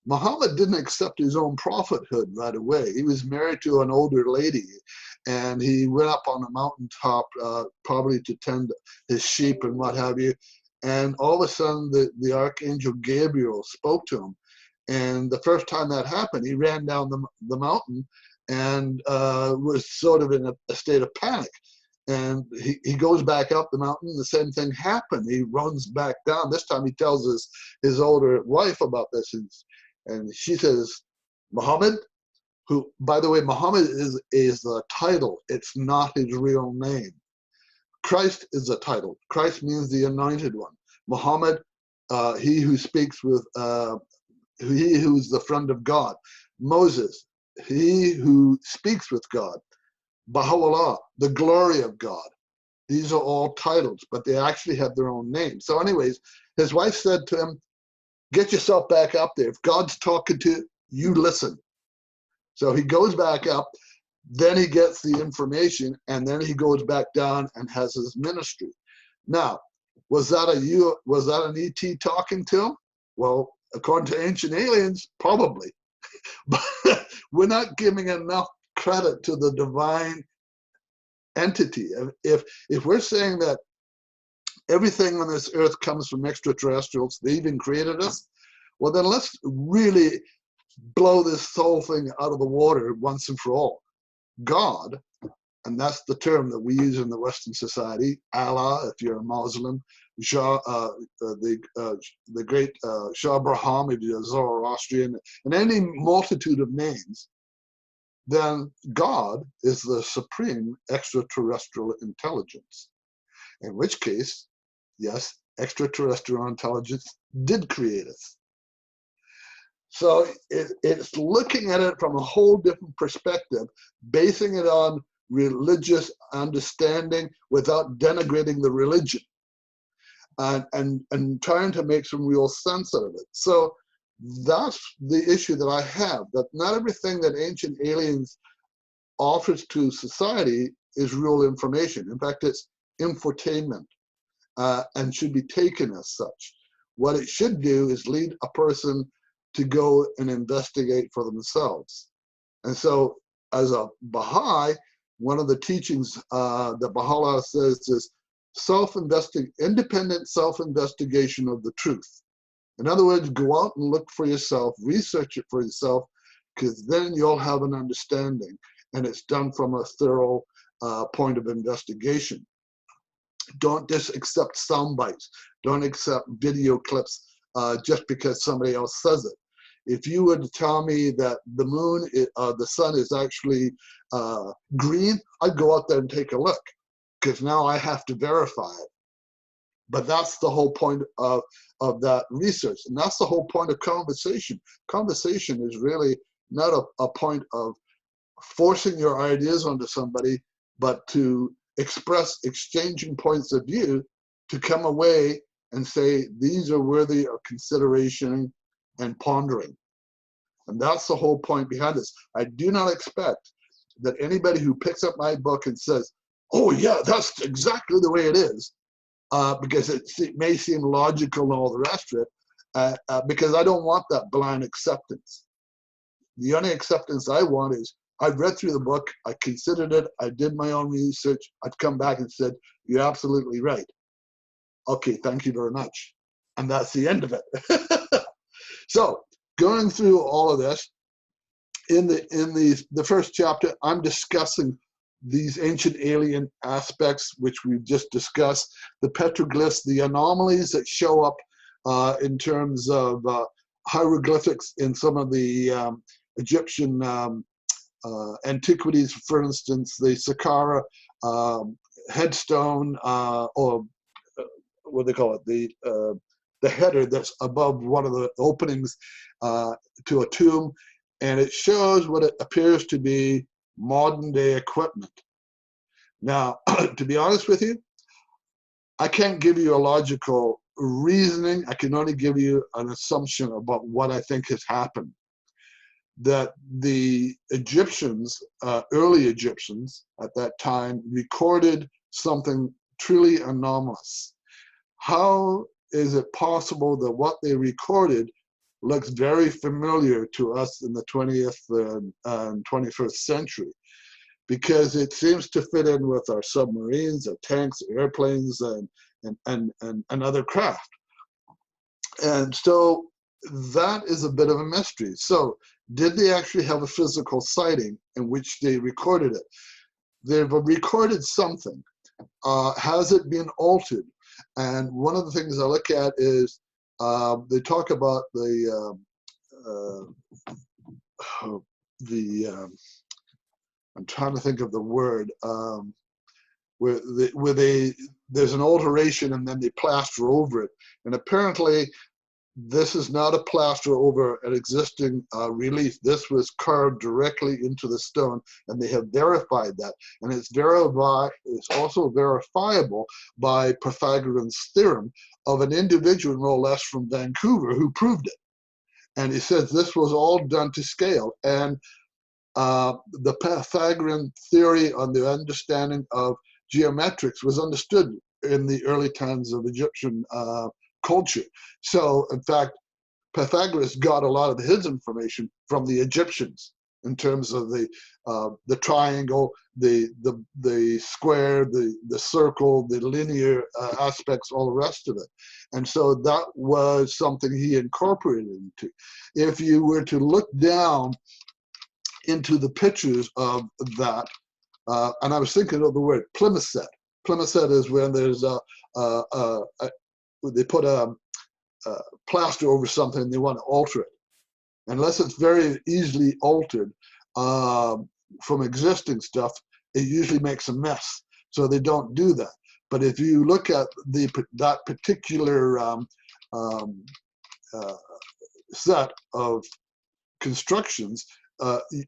Muhammad didn't accept his own prophethood right away. He was married to an older lady, and he went up on a mountaintop probably to tend his sheep and what have you. And all of a sudden, the archangel Gabriel spoke to him. And the first time that happened, he ran down the mountain and was sort of in a state of panic. And he goes back up the mountain. The same thing happened. He runs back down. This time he tells his older wife about this. And she says, Muhammad, who, by the way, Muhammad is the title. It's not his real name. Christ is a title. Christ means the anointed one. Muhammad, he who speaks with, he who's the friend of God. Moses, he who speaks with God. Baha'u'llah, the glory of God. These are all titles, but they actually have their own names. So anyways, his wife said to him, get yourself back up there. If God's talking to you, you listen. So he goes back up, then he gets the information, and then he goes back down and has his ministry. Now, was that an ET talking to him? Well, according to ancient aliens, probably. But we're not giving enough credit to the divine entity. If we're saying that everything on this earth comes from extraterrestrials, they even created us, well then let's really blow this whole thing out of the water once and for all. God, and that's the term that we use in the Western society, Allah, if you're a Muslim, the great Shah Braham, if you're Zoroastrian, and any multitude of names, then God is the supreme extraterrestrial intelligence. In which case, yes, extraterrestrial intelligence did create us. So it's looking at it from a whole different perspective, basing it on religious understanding without denigrating the religion, and trying to make some real sense out of it. So that's the issue that I have, that not everything that ancient aliens offers to society is real information. In fact, it's infotainment, and should be taken as such. What it should do is lead a person to go and investigate for themselves. And so as a Baha'i, one of the teachings that Baha'u'llah says is independent self-investigation of the truth. In other words, go out and look for yourself, research it for yourself, because then you'll have an understanding, and it's done from a thorough point of investigation. Don't just accept sound bites. Don't accept video clips just because somebody else says it. if you were to tell me that the moon, the sun is actually green, I'd go out there and take a look, because now I have to verify it. But that's the whole point of that research. And that's the whole point of conversation. Conversation is really not a point of forcing your ideas onto somebody, but to exchanging points of view, to come away and say, these are worthy of consideration and pondering. And that's the whole point behind this. I do not expect that anybody who picks up my book and says, oh yeah, that's exactly the way it is, because it may seem logical and all the rest of it, because I don't want that blind acceptance. The only acceptance I want is, I've read through the book, I considered it, I did my own research, I'd come back and said, you're absolutely right. Okay, thank you very much. And that's the end of it. So, going through all of this, in the first chapter, I'm discussing these ancient alien aspects, which we've just discussed, the petroglyphs, the anomalies that show up in terms of hieroglyphics in some of the Egyptian antiquities, for instance, the Saqqara headstone, or what they call it, the header that's above one of the openings to a tomb, and it shows what it appears to be modern day equipment. Now, to be honest with you, I can't give you a logical reasoning. I can only give you an assumption about what I think has happened. That the Egyptians, early Egyptians at that time, recorded something truly anomalous. How is it possible that what they recorded looks very familiar to us in the 20th and 21st century? Because it seems to fit in with our submarines, our tanks, airplanes, and other craft. And so that is a bit of a mystery. So did they actually have a physical sighting in which they recorded it? They've recorded something. Has it been altered? And one of the things I look at is they talk about I'm trying to think of the word, where there's an alteration and then they plaster over it. And apparently this is not a plaster over an existing relief. This was carved directly into the stone, and they have verified that. And it's also verifiable by Pythagorean's theorem of an individual, no less, from Vancouver who proved it. And he says this was all done to scale. And the Pythagorean theory on the understanding of geometrics was understood in the early times of Egyptian culture. So, in fact, Pythagoras got a lot of his information from the Egyptians in terms of the triangle, the square, the circle, the linear aspects, all the rest of it. And so that was something he incorporated into. If you were to look down into the pictures of that, and I was thinking of the word plimicet. Plimicet is when there's they put a plaster over something and they want to alter it. Unless it's very easily altered from existing stuff, it usually makes a mess. So they don't do that. But if you look at that particular set of constructions,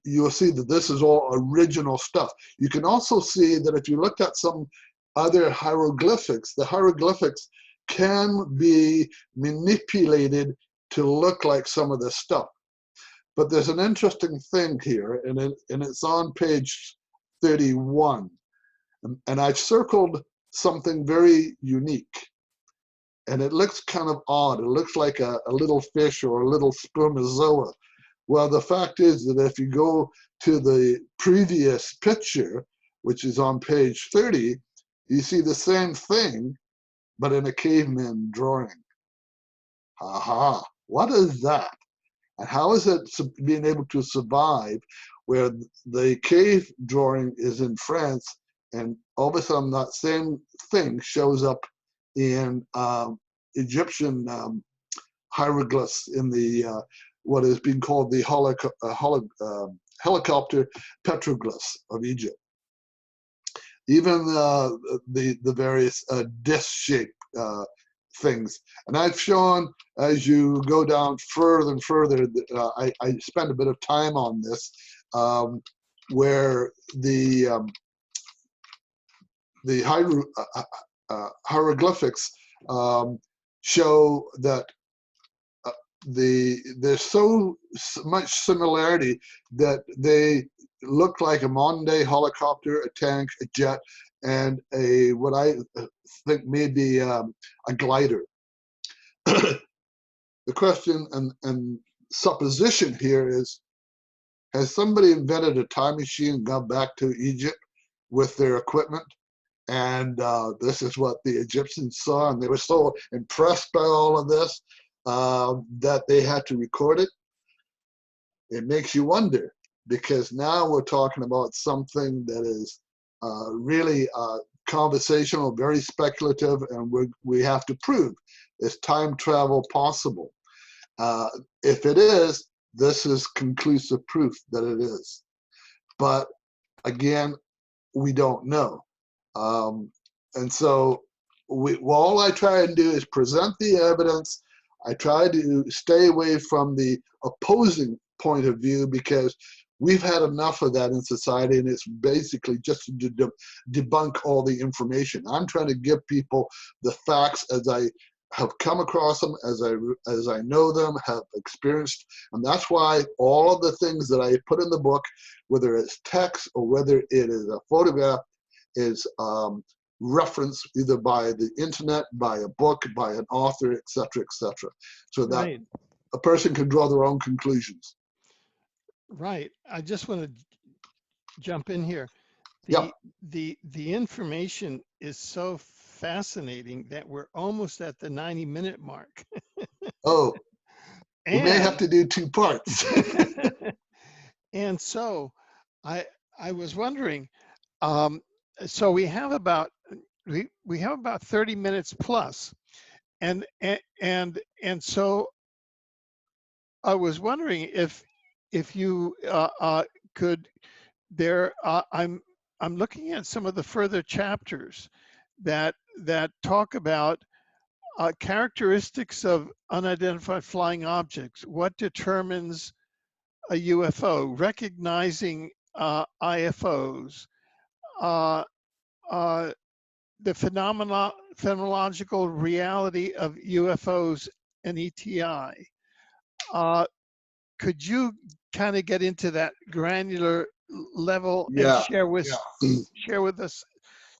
you'll see that this is all original stuff. You can also see that if you look at some other hieroglyphics, the hieroglyphics can be manipulated to look like some of this stuff. But there's an interesting thing here, and it's on page 31. And I've circled something very unique. And it looks kind of odd. It looks like a little fish or a little spermazoa. Well, the fact is that if you go to the previous picture, which is on page 30, you see the same thing, but in a caveman drawing. Aha, what is that? And how is it being able to survive where the cave drawing is in France and all of a sudden that same thing shows up in Egyptian hieroglyphs in the what is being called the helicopter petroglyphs of Egypt. Even the various disc-shaped things. And I've shown, as you go down further and further, I spend a bit of time on this, where the hieroglyphics show that there's so much similarity that they look like a modern day helicopter, a tank, a jet, and what I think may be a glider. The question and supposition here is, has somebody invented a time machine and gone back to Egypt with their equipment? And this is what the Egyptians saw, and they were so impressed by all of this that they had to record it. It makes you wonder, because now we're talking about something that is really conversational, very speculative, and we have to prove, is time travel possible? If it is, this is conclusive proof that it is. But again, we don't know. And so all I try and do is present the evidence. I try to stay away from the opposing point of view, because we've had enough of that in society, and it's basically just to debunk all the information. I'm trying to give people the facts as I have come across them, as I know them, have experienced, and that's why all of the things that I put in the book, whether it's text or whether it is a photograph, is referenced either by the internet, by a book, by an author, etc., so that Right. a person can draw their own conclusions. Right. I just want to jump in here. Yeah. The information is so fascinating that we're almost at the 90-minute mark. Oh, we may have And to do 2 parts. and so I was wondering, so we have about 30 minutes plus, and so I was wondering if you could there I'm looking at some of the further chapters that talk about characteristics of unidentified flying objects. What determines a UFO? Recognizing IFOs, the phenomenological reality of UFOs and ETI. Could you kind of get into that granular level and Yeah. share with us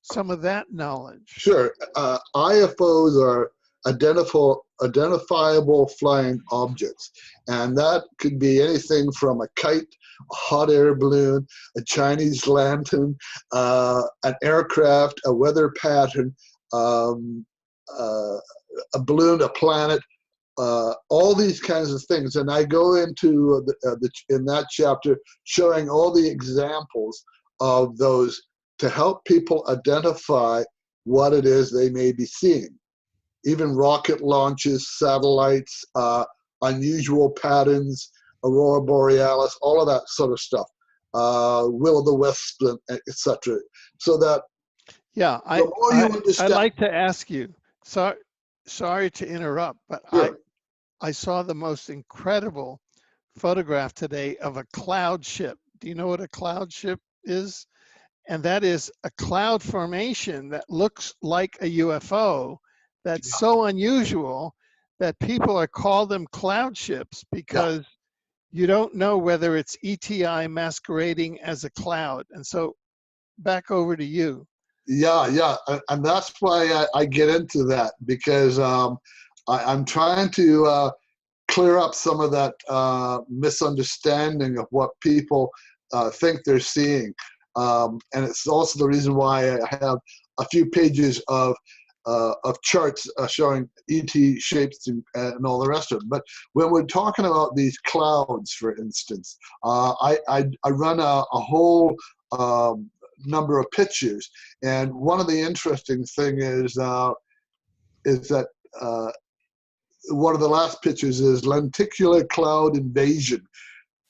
some of that knowledge? Sure. IFOs are identifiable flying objects, and that could be anything from a kite, a hot air balloon, a Chinese lantern, an aircraft, a weather pattern, a balloon, a planet, all these kinds of things. And I go into in that chapter showing all the examples of those to help people identify what it is they may be seeing. Even rocket launches, satellites, unusual patterns, aurora borealis, all of that sort of stuff, will-o'-the-wisp, etc. So that I'd like to ask you, sorry to interrupt, but sure. I saw the most incredible photograph today of a cloud ship. Do you know what a cloud ship is? And that is a cloud formation that looks like a UFO that's so unusual that people call them cloud ships, because you don't know whether it's ETI masquerading as a cloud. And so back over to you. Yeah, and that's why I get into that, because I'm trying to clear up some of that misunderstanding of what people think they're seeing. And it's also the reason why I have a few pages of charts showing ET shapes and all the rest of it. But when we're talking about these clouds, for instance, I run a whole number of pictures, and one of the interesting thing is that one of the last pictures is lenticular cloud invasion.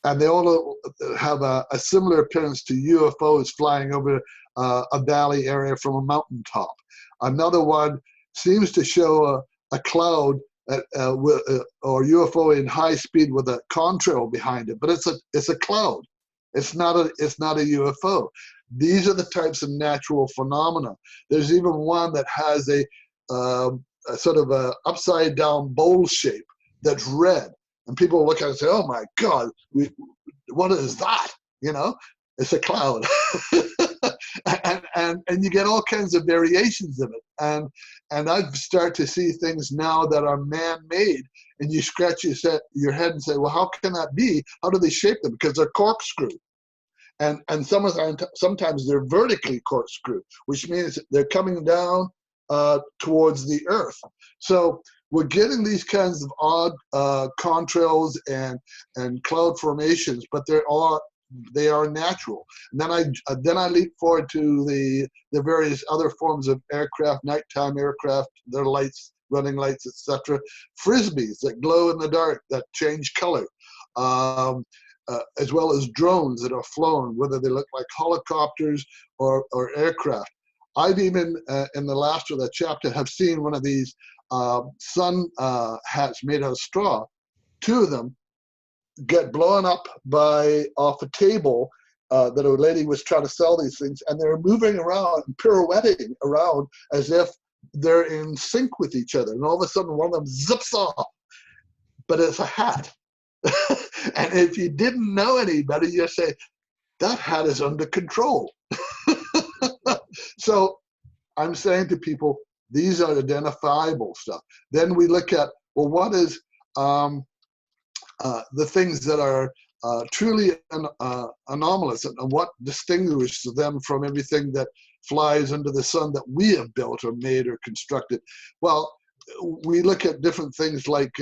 And they all have a similar appearance to UFOs flying over a valley area from a mountaintop. Another one seems to show a cloud or UFO in high speed with a contrail behind it, but it's a cloud. It's not a UFO. These are the types of natural phenomena. There's even one that has a sort of a upside down bowl shape that's red. And people look at it and say, "Oh my God, what is that?" You know, it's a cloud. and you get all kinds of variations of it. And I've started to see things now that are man-made, and you scratch your head and say, "Well, how can that be? How do they shape them?" Because they're corkscrew. And sometimes they're vertically corkscrew, which means they're coming down towards the earth. So we're getting these kinds of odd contrails and cloud formations, but they are natural. And then I leap forward to the various other forms of aircraft, nighttime aircraft, their lights, running lights, etc. Frisbees that glow in the dark, that change color. As well as drones that are flown, whether they look like helicopters or aircraft. I've even, in the last of the chapter, have seen one of these sun hats made out of straw. Two of them get blown up off a table that a lady was trying to sell these things, and they're moving around, pirouetting around as if they're in sync with each other. And all of a sudden, one of them zips off, but it's a hat. And if you didn't know anybody, you say, "That hat is under control." So I'm saying to people, these are identifiable stuff. Then we look at, well, what is the things that are truly anomalous, and what distinguishes them from everything that flies under the sun that we have built or made or constructed? Well, we look at different things like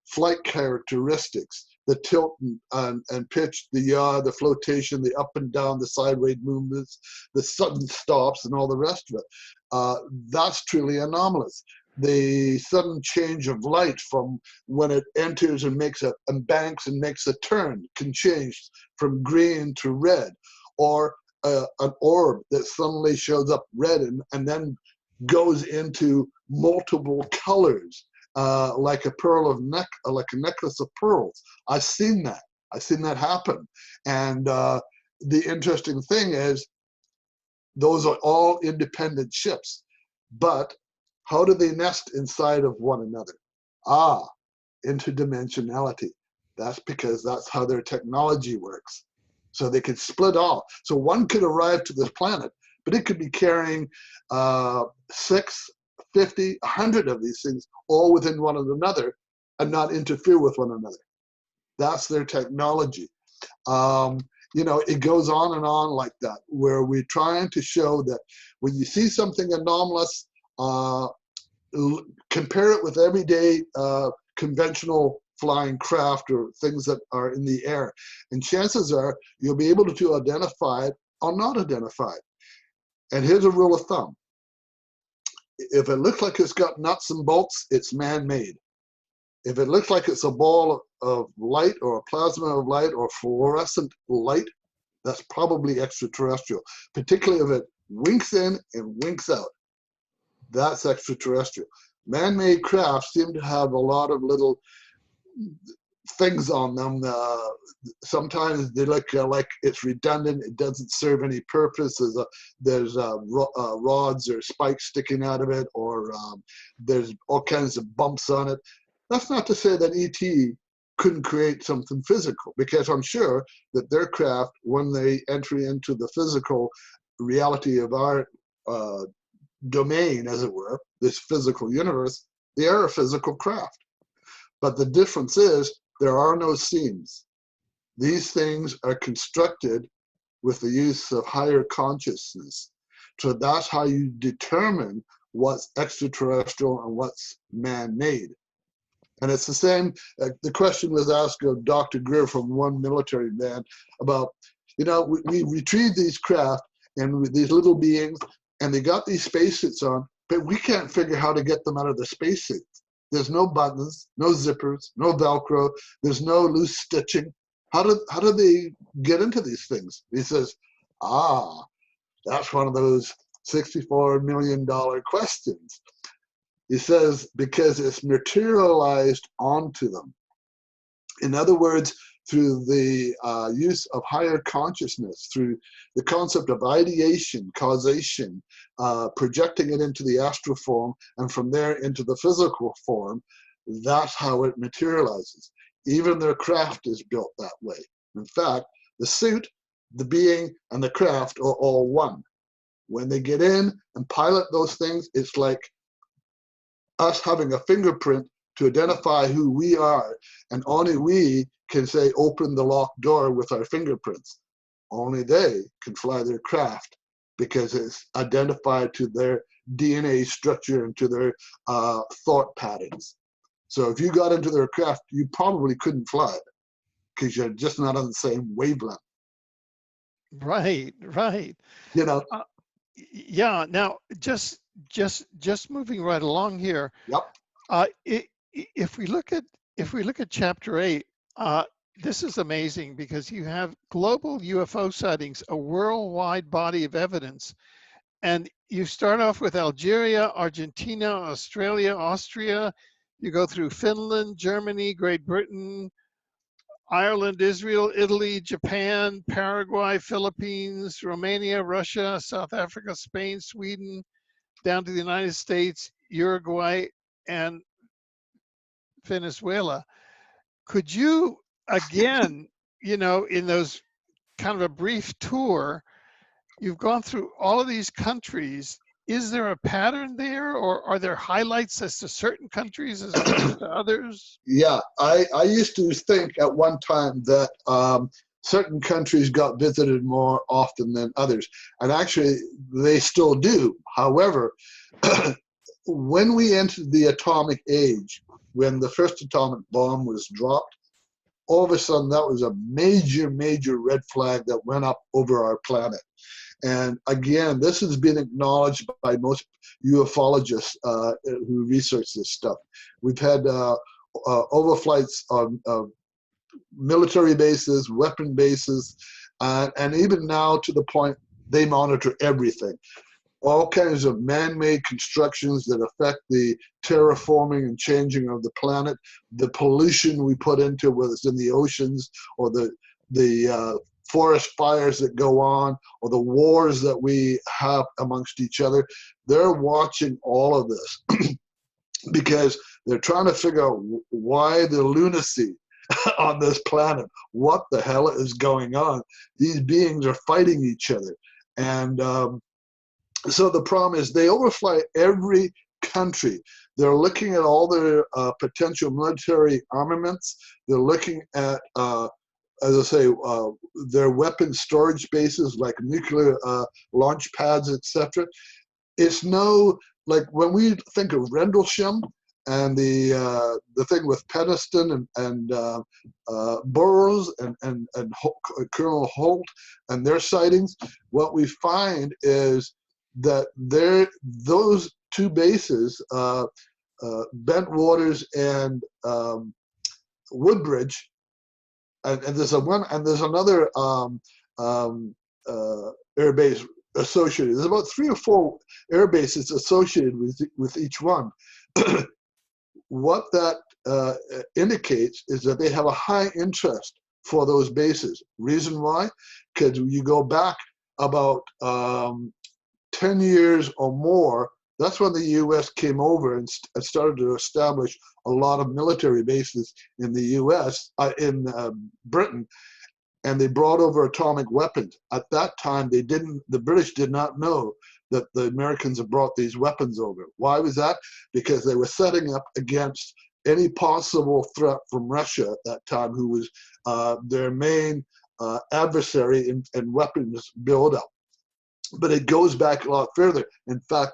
flight characteristics, the tilt and pitch, the yaw, the flotation, the up and down, the sideways movements, the sudden stops, and all the rest of it. That's truly anomalous. The sudden change of light from when it enters and banks and makes a turn can change from green to red, or an orb that suddenly shows up red and then goes into multiple colors. Like like a necklace of pearls. I've seen that. I've seen that happen. And the interesting thing is, those are all independent ships, but how do they nest inside of one another? Interdimensionality. That's because that's how their technology works. So they could split off. So one could arrive to this planet, but it could be carrying 6, 50, 100 of these things all within one another and not interfere with one another. That's their technology. It goes on and on like that, where we're trying to show that when you see something anomalous, compare it with everyday conventional flying craft or things that are in the air. And chances are you'll be able to identify it or not identify it. And here's a rule of thumb. If it looks like it's got nuts and bolts, it's man-made. If it looks like it's a ball of light or a plasma of light or fluorescent light, that's probably extraterrestrial, particularly if it winks in and winks out. That's extraterrestrial. Man-made craft seem to have a lot of little things on them. Sometimes they look like it's redundant. It doesn't serve any purpose. There's rods or spikes sticking out of it, or there's all kinds of bumps on it. That's not to say that ET couldn't create something physical, because I'm sure that their craft, when they enter into the physical reality of our domain, as it were, this physical universe, they are a physical craft. But the difference is there are no seams. These things are constructed with the use of higher consciousness. So that's how you determine what's extraterrestrial and what's man-made. And it's the same, the question was asked of Dr. Greer from one military man about, we retrieve these craft and these little beings, and they got these spacesuits on, but we can't figure how to get them out of the spacesuits. There's no buttons, no zippers, no Velcro. There's no loose stitching. How do they get into these things? He says, that's one of those $64 million questions. He says, because it's materialized onto them. In other words, through the use of higher consciousness, through the concept of ideation, causation, projecting it into the astral form, and from there into the physical form, that's how it materializes. Even their craft is built that way. In fact, the suit, the being, and the craft are all one. When they get in and pilot those things, it's like us having a fingerprint to identify who we are, and only we can say open the locked door with our fingerprints. Only they can fly their craft because it's identified to their DNA structure and to their thought patterns. So if you got into their craft, you probably couldn't fly it because you're just not on the same wavelength. Right, right. You know. Yeah. Now, just moving right along here. Yep. If we look at Chapter 8, this is amazing because you have global UFO sightings, a worldwide body of evidence, and you start off with Algeria, Argentina, Australia, Austria. You go through Finland, Germany, Great Britain, Ireland, Israel, Italy, Japan, Paraguay, Philippines, Romania, Russia, South Africa, Spain, Sweden, down to the United States, Uruguay, and Venezuela. Could you, again, in those kind of a brief tour, you've gone through all of these countries. Is there a pattern there, or are there highlights as to certain countries as opposed to others? Yeah, I used to think at one time that certain countries got visited more often than others, and actually they still do. However, when we entered the atomic age, when the first atomic bomb was dropped, all of a sudden that was a major, major red flag that went up over our planet. And again, this has been acknowledged by most ufologists who research this stuff. We've had overflights of military bases, weapon bases, and even now to the point they monitor everything. All kinds of man-made constructions that affect the terraforming and changing of the planet, the pollution we put into it, whether it's in the oceans or the forest fires that go on, or the wars that we have amongst each other. They're watching all of this because they're trying to figure out why the lunacy on this planet. What the hell is going on? These beings are fighting each other. And so the problem is they overfly every country. They're looking at all their potential military armaments. They're looking at as I say, their weapon storage bases like nuclear launch pads, etc. It's no, like when we think of Rendlesham and the thing with Peniston and Burroughs and Colonel Holt and their sightings, what we find is that those two bases, Bentwaters and Woodbridge, and there's another air base associated. There's about 3 or 4 air bases associated with each one. What that indicates is that they have a high interest for those bases. Reason why? Because you go back about 10 years or more, that's when the U.S. came over and started to establish a lot of military bases in the U.S., in Britain, and they brought over atomic weapons. At that time, the British did not know that the Americans had brought these weapons over. Why was that? Because they were setting up against any possible threat from Russia at that time, who was their main adversary in weapons buildup. But it goes back a lot further. In fact,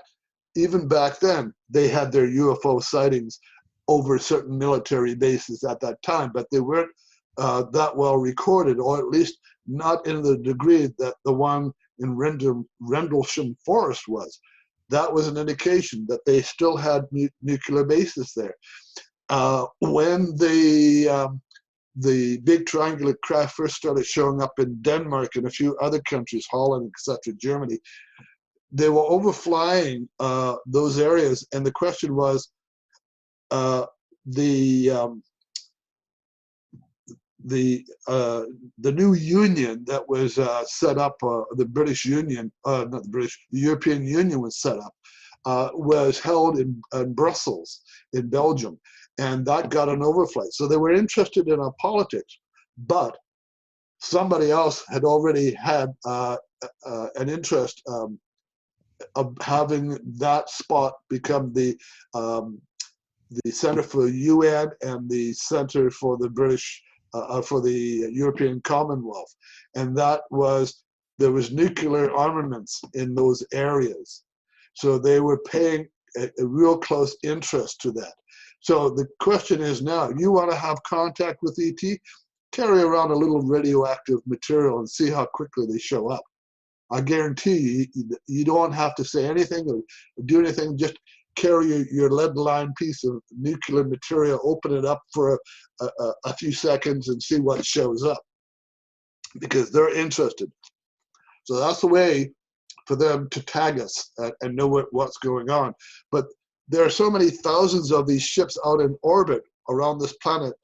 even back then, they had their UFO sightings over certain military bases at that time, but they weren't that well recorded, or at least not in the degree that the one in Rendlesham Forest was. that was an indication that they still had nuclear bases there. When the big triangular craft first started showing up in Denmark and a few other countries, Holland, etc., Germany, they were overflying those areas, and the question was, the new union that was set up, the British Union, not the British, the European Union was set up, was held in Brussels, in Belgium, and that got an overflight. So they were interested in our politics, but somebody else had already had an interest of having that spot become the Center for UN and the Center for the British, for the European Commonwealth. And that was, there was nuclear armaments in those areas. So they were paying a real close interest to that. So the question is now, you want to have contact with ET, carry around a little radioactive material and see how quickly they show up. I guarantee you don't have to say anything or do anything, just carry your lead-lined piece of nuclear material, open it up for a few seconds and see what shows up, because they're interested. So that's the way for them to tag us and know what's going on. But there are so many thousands of these ships out in orbit around this planet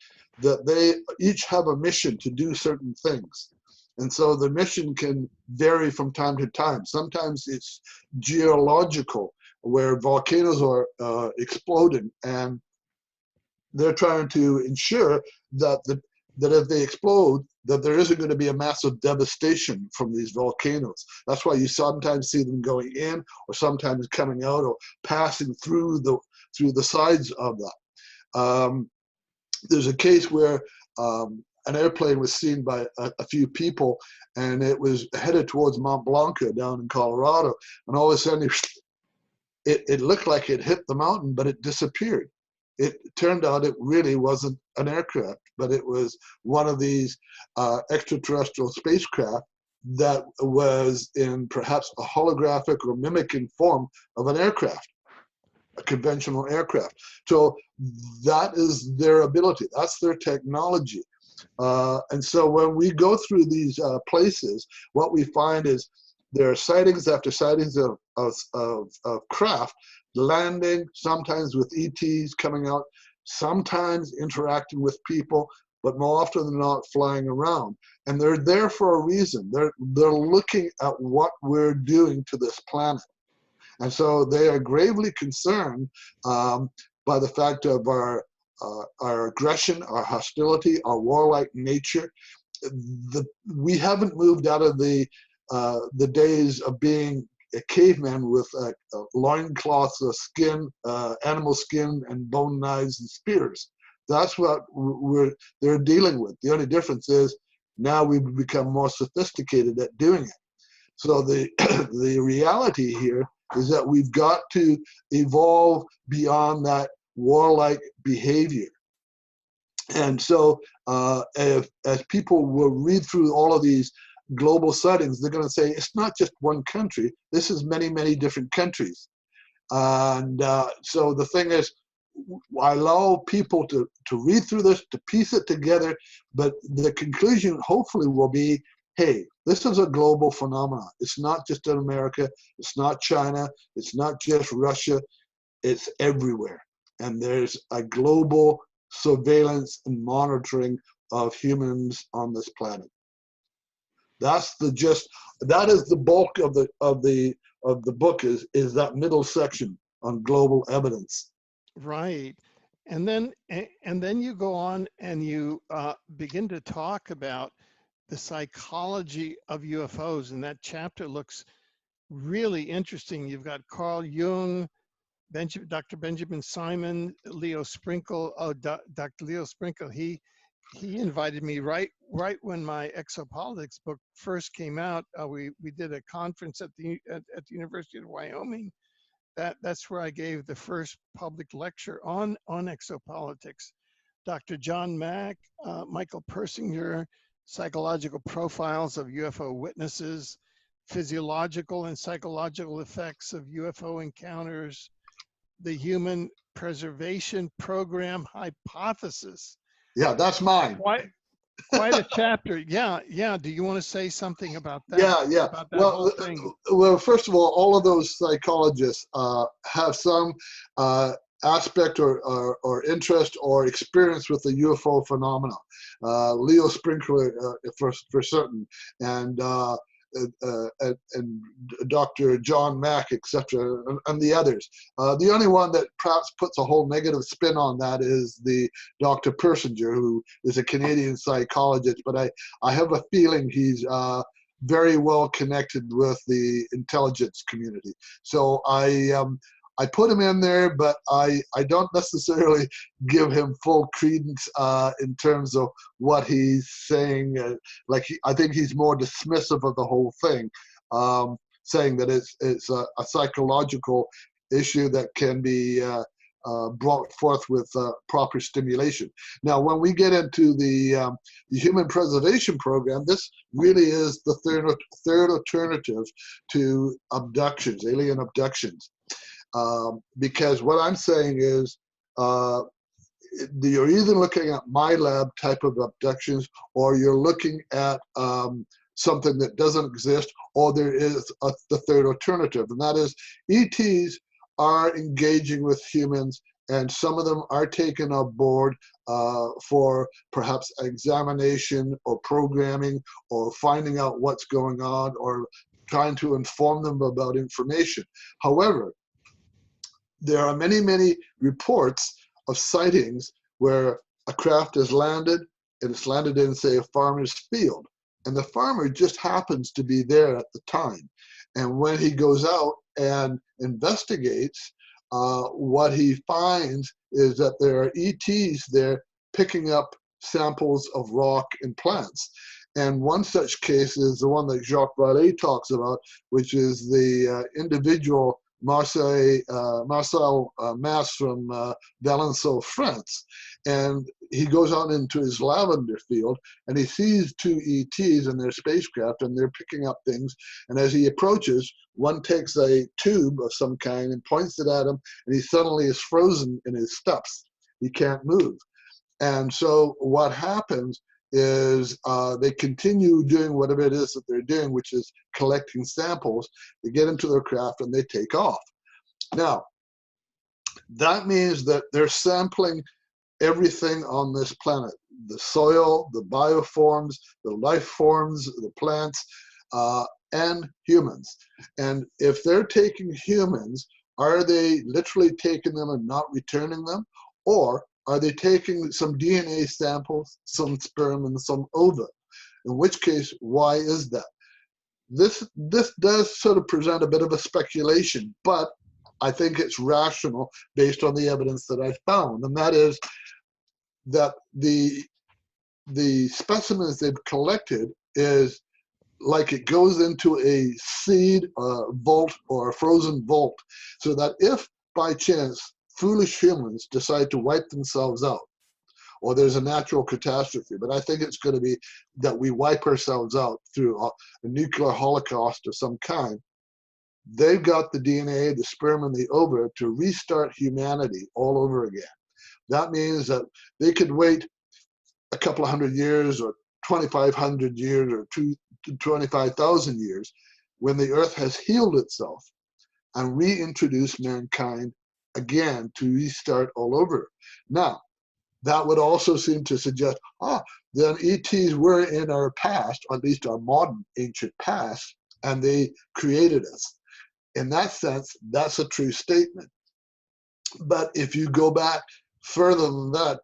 that they each have a mission to do certain things. And so the mission can vary from time to time. Sometimes it's geological, where volcanoes are exploding, and they're trying to ensure that that if they explode, that there isn't going to be a massive devastation from these volcanoes. That's why you sometimes see them going in, or sometimes coming out, or passing through the sides of that. There's a case where an airplane was seen by a few people, and it was headed towards Mount Blanca down in Colorado, and all of a sudden it looked like it hit the mountain, but it disappeared. It turned out it really wasn't an aircraft, but it was one of these extraterrestrial spacecraft that was in perhaps a holographic or mimicking form of an aircraft, a conventional aircraft. So that is their ability, that's their technology. And so when we go through these places, what we find is there are sightings after sightings of craft landing, sometimes with ETs coming out, sometimes interacting with people, but more often than not flying around. And they're there for a reason. They're looking at what we're doing to this planet. And so they are gravely concerned by the fact of our aggression, our hostility, our warlike nature. We haven't moved out of the days of being a caveman with loincloths of skin, animal skin, and bone knives and spears. That's what they're dealing with. The only difference is now we've become more sophisticated at doing it. So the the reality here is that we've got to evolve beyond that warlike behavior. And so as people will read through all of these global sightings, they're going to say, it's not just one country, this is many, many different countries. And so the thing is, I allow people to read through this, to piece it together, but the conclusion hopefully will be, hey, this is a global phenomenon. It's not just in America, it's not China, it's not just Russia, it's everywhere. And there's a global surveillance and monitoring of humans on this planet. That's the gist. That is the bulk of the book, is that middle section on global evidence. Right. And then you go on and you begin to talk about the psychology of UFOs, and that chapter looks really interesting. You've got Carl Jung, Dr. Benjamin Simon, Leo Sprinkle. Oh, Dr. Leo Sprinkle, he invited me right when my exopolitics book first came out. We did a conference at the University of Wyoming. That's where I gave the first public lecture on exopolitics. Dr. John Mack, Michael Persinger, Psychological Profiles of UFO Witnesses, physiological and psychological effects of UFO encounters, the human preservation program hypothesis. Yeah, that's mine. Quite a chapter. Yeah, yeah. Do you want to say something about that? Yeah, yeah. About that whole Well, thing? well, first of all of those psychologists have some aspect or interest or experience with the UFO phenomena. Leo Sprinkler, for certain, and and Dr. John Mack, etc., and the others. The only one that perhaps puts a whole negative spin on that is the Dr. Persinger, who is a Canadian psychologist, but I have a feeling he's very well connected with the intelligence community. So I put him in there, but I don't necessarily give him full credence in terms of what he's saying. I think he's more dismissive of the whole thing, saying that it's a psychological issue that can be brought forth with proper stimulation. Now, when we get into the human preservation program, this really is the third alternative to abductions, alien abductions. Because what I'm saying is you're either looking at my lab type of abductions, or you're looking at something that doesn't exist, or there is the third alternative, and that is ETs are engaging with humans, and some of them are taken aboard for perhaps examination or programming or finding out what's going on or trying to inform them about information. However, there are many, many reports of sightings where a craft has landed, and it's landed in, say, a farmer's field, and the farmer just happens to be there at the time. And when he goes out and investigates, what he finds is that there are ETs there picking up samples of rock and plants. And one such case is the one that Jacques Vallée talks about, which is the individual Marcel Mass from Valençon, France. And he goes out into his lavender field, and he sees two ETs in their spacecraft, and they're picking up things. And as he approaches, one takes a tube of some kind and points it at him, and he suddenly is frozen in his steps. He can't move. And so what happens is they continue doing whatever it is that they're doing, which is collecting samples. They get into their craft and they take off. Now, that means that they're sampling everything on this planet: the soil, the bioforms, the life forms, the plants, and humans. And if they're taking humans, are they literally taking them and not returning them? Or are they taking some DNA samples, some sperm, and some ova? In which case, why is that? This does sort of present a bit of a speculation, but I think it's rational based on the evidence that I found, and that is that the specimens they've collected is like it goes into a seed vault or a frozen vault, so that if by chance foolish humans decide to wipe themselves out, or there's a natural catastrophe, but I think it's going to be that we wipe ourselves out through a nuclear holocaust of some kind, they've got the DNA, the sperm, and the ova to restart humanity all over again. That means that they could wait a couple of hundred years, or 2,500 years, or 25,000 years, when the earth has healed itself, and reintroduce mankind again to restart all over. Now, that would also seem to suggest, then ETs were in our past, or at least our modern ancient past, and they created us. In that sense, that's a true statement. But if you go back further than that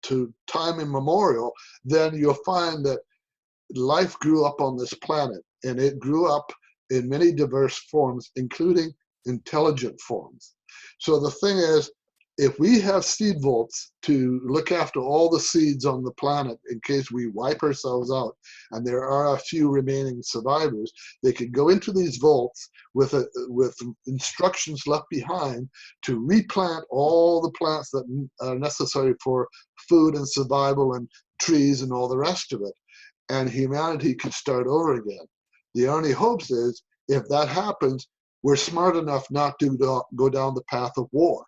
to time immemorial, then you'll find that life grew up on this planet, and it grew up in many diverse forms, including intelligent forms. So the thing is, if we have seed vaults to look after all the seeds on the planet in case we wipe ourselves out, and there are a few remaining survivors, they could go into these vaults with instructions left behind to replant all the plants that are necessary for food and survival, and trees and all the rest of it, and humanity could start over again. The only hopes is if that happens, we're smart enough not to go down the path of war.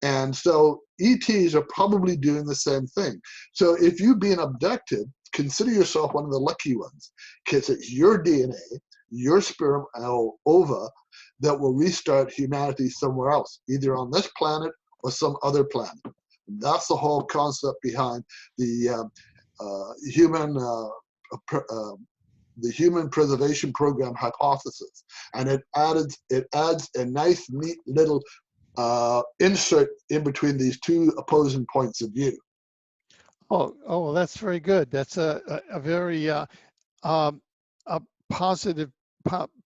And so ETs are probably doing the same thing. So if you've been abducted, consider yourself one of the lucky ones, because it's your DNA, your sperm or ova that will restart humanity somewhere else, either on this planet or some other planet. That's the whole concept behind the human the Human Preservation Program hypothesis, and it adds a nice, neat little insert in between these two opposing points of view. Well, that's very good. That's a very a positive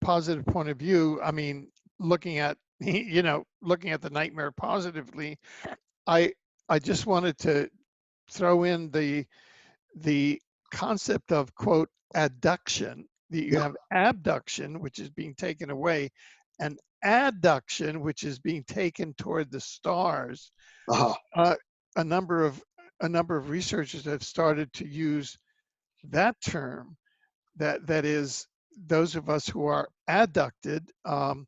positive point of view. I mean, looking at looking at the nightmare positively, I just wanted to throw in the concept of, quote, adduction. You have abduction, which is being taken away, and adduction, which is being taken toward the stars. Uh-huh. A number of researchers have started to use that term. That is, those of us who are adducted. Andy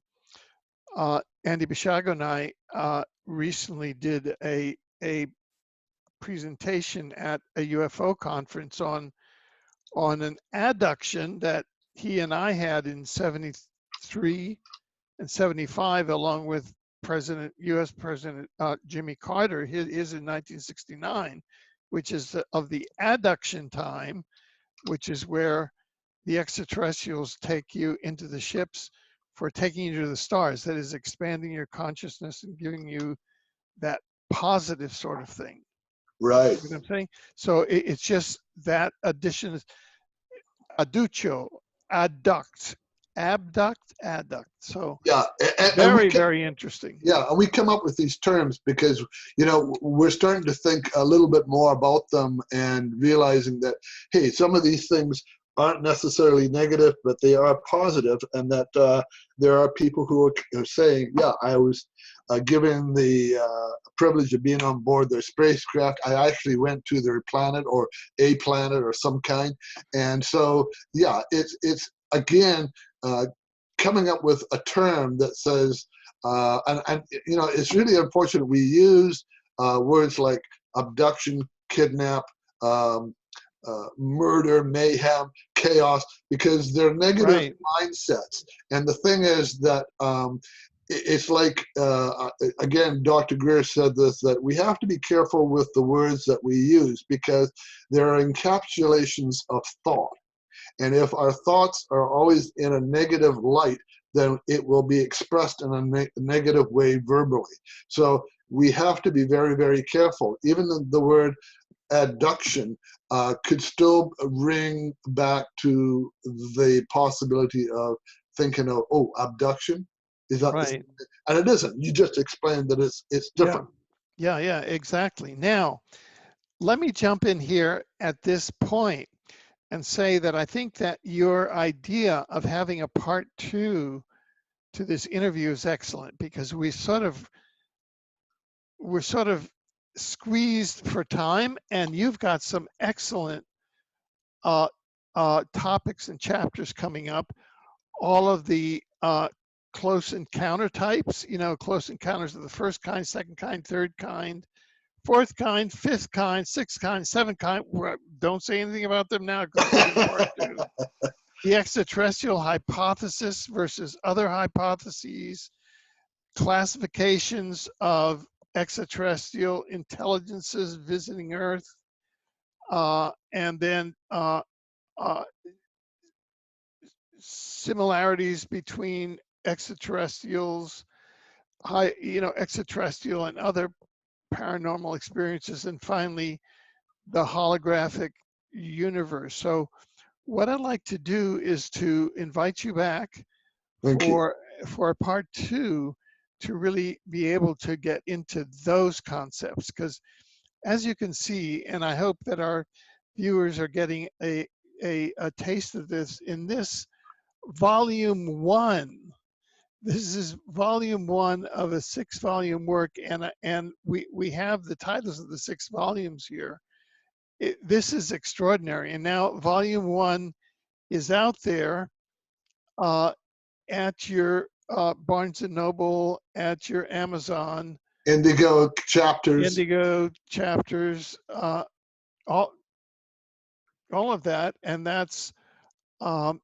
Bishago and I recently did a presentation at a UFO conference on an adduction that he and I had in 73 and 75, along with U.S. President Jimmy Carter. His in 1969, which is of the adduction time, which is where the extraterrestrials take you into the ships for taking you to the stars. That is expanding your consciousness and giving you that positive sort of thing. Right. You know what I'm saying? So it's just that addition is adductio, adduct, abduct, adduct. So Yeah, very interesting. Yeah, and we come up with these terms because we're starting to think a little bit more about them and realizing that, hey, some of these things aren't necessarily negative, but they are positive, and that there are people who are saying, yeah, I was given the privilege of being on board their spacecraft. I actually went to their planet or a planet or some kind, and so yeah, it's again coming up with a term that says. And it's really unfortunate we use words like abduction, kidnap, murder, mayhem, chaos, because they're negative mindsets. And the thing is that it's like, again, Dr. Greer said this, that we have to be careful with the words that we use because they're encapsulations of thought. And if our thoughts are always in a negative light, then it will be expressed in a negative way verbally. So we have to be very, very careful. Even the word adduction could still ring back to the possibility of thinking of, oh, abduction? Is that right? And it isn't. You just explained that it's different. Yeah, exactly. Now, let me jump in here at this point and say that I think that your idea of having a part 2 to this interview is excellent, because we're sort of squeezed for time, and you've got some excellent topics and chapters coming up. All of the close encounter types, close encounters of the first kind, second kind, third kind, fourth kind, fifth kind, sixth kind, seventh kind. Don't say anything about them now, because it's in part 2. The extraterrestrial hypothesis versus other hypotheses, classifications of extraterrestrial intelligences visiting Earth, and then similarities between extraterrestrials, extraterrestrial and other paranormal experiences, and finally the holographic universe. So what I'd like to do is to invite you back for part 2 to really be able to get into those concepts, because as you can see, and I hope that our viewers are getting a taste of this in this volume 1. This is volume 1 of a 6-volume work, and we have the titles of the 6 volumes here. This is extraordinary. And now volume 1 is out there, uh, at your Barnes and Noble, at your Amazon, Indigo chapters. Indigo chapters, all all of that, and that's um,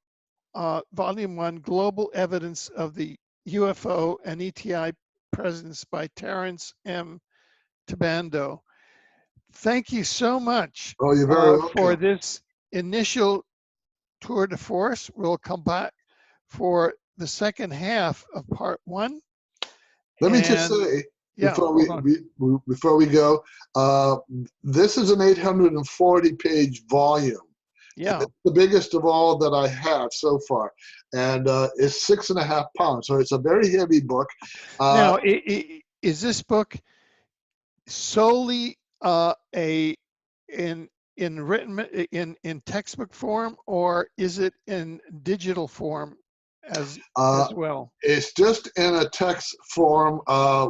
Volume 1, Global Evidence of the UFO and ETI Presence by Terrence M. Tibando. Thank you so much Oh, you're very for welcome. this initial tour de force. We'll come back for the second half of part 1. Let me just And say yeah, hold on. before we go, this is an 840-page volume. Yeah. It's the biggest of all that I have so far, and it's 6.5 pounds. So it's a very heavy book. Now, is this book solely a in written in textbook form, or is it in digital form as Uh, well? it's just in a text form,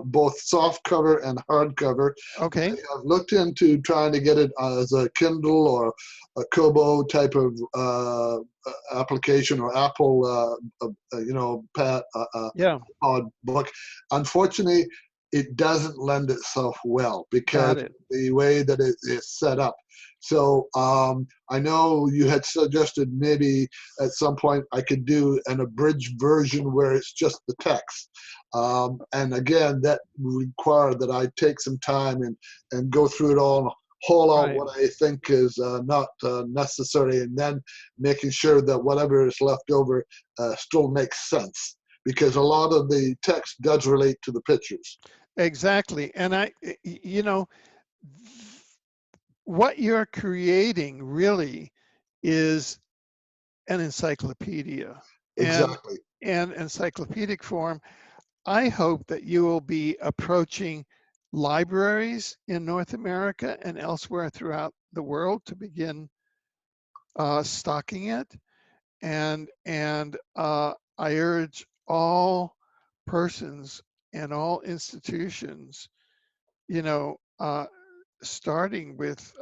both soft cover and hardcover. Okay. I've looked into trying to get it as a Kindle or a Kobo type of application or Apple, Yeah. book. Unfortunately, it doesn't lend itself well because Got it. the way that it is set up. So I know you had suggested maybe at some point I could do an abridged version where it's just the text. And again, that would require that I take some time and go through it all and haul out Right. what I think is not necessary, and then making sure that whatever is left over still makes sense, because a lot of the text does relate to the pictures. Exactly. And what you're creating really is an encyclopedia, and Exactly. in encyclopedic form. I hope that you will be approaching libraries in North America and elsewhere throughout the world to begin stocking it. And I urge all persons and all institutions, you know, starting with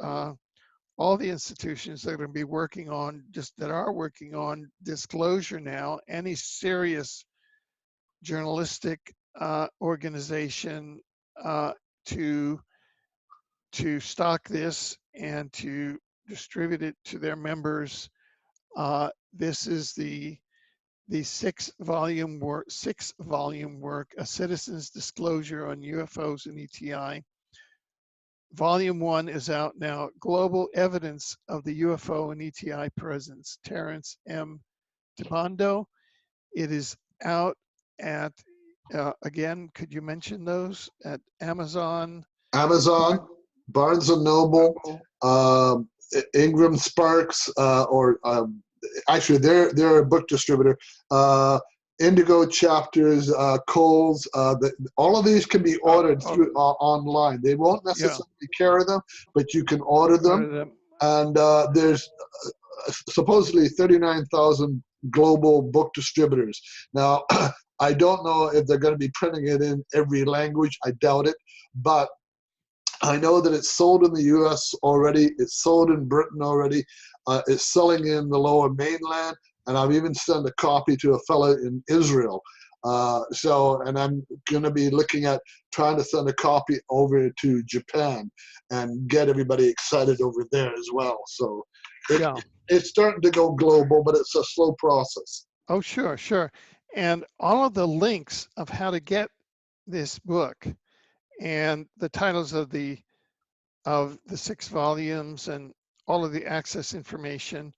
all the institutions that are going to be working on that are working on disclosure now. Any serious journalistic organization uh, to stock this and to distribute it to their members. This is the six volume work, A Citizen's Disclosure on UFOs and ETI. Volume 1 is out now. Global Evidence of the UFO and ETI Presence, Terrence M. Tibando. It is out at, again, could you mention those? At Amazon, Barnes Amazon, Barnes and Noble, Noble. Ingram Sparks, or actually they're a book distributor. Indigo chapters, Kohl's, all of these can be ordered through online. They won't Yeah, necessarily carry them, but you can order one them. of them. And there's supposedly 39,000 global book distributors. Now, I don't know if they're going to be printing it in every language. I doubt it, but I know that it's sold in the U.S. already. It's sold in Britain already. It's selling in the Lower Mainland, and I've even sent a copy to a fellow in Israel. And I'm going to be looking at trying to send a copy over to Japan and get everybody excited over there as well. So Yeah. it's starting to go global, but it's a slow process. Oh, sure, sure. And all of the links of how to get this book and the titles of the 6 volumes and all of the access information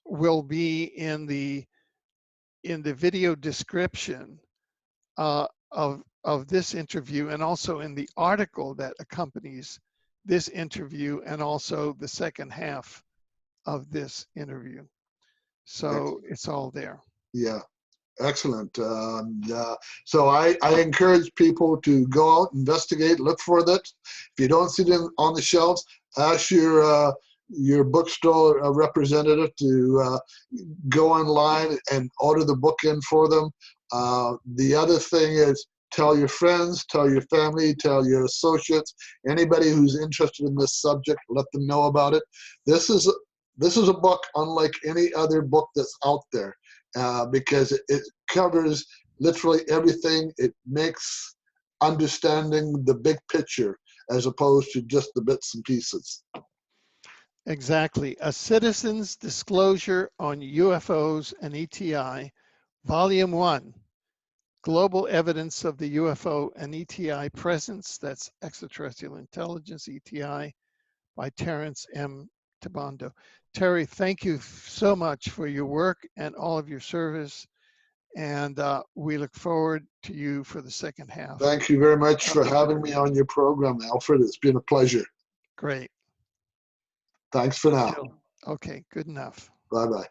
will be in the video description of this interview, and also in the article that accompanies this interview, and also the second half of this interview. So it's all there. Yeah. Excellent. So I encourage people to go out, investigate, look for that. If you don't see them on the shelves, ask your bookstore representative to go online and order the book in for them. The other thing is, tell your friends, tell your family, tell your associates, anybody who's interested in this subject, let them know about it. This is a book unlike any other book that's out there. because it covers literally everything. It makes understanding the big picture as opposed to just the bits and pieces. Exactly. A Citizen's Disclosure on UFOs and ETI, Volume 1, Global Evidence of the UFO and ETI Presence, that's Extraterrestrial Intelligence, ETI, by Terrence M. Tibando. Terry, thank you so much for your work and all of your service. And we look forward to you for the second half. Thank you very much for having me on your program, Alfred. It's been a pleasure. Great. Thanks for now. Okay, good enough. Bye-bye.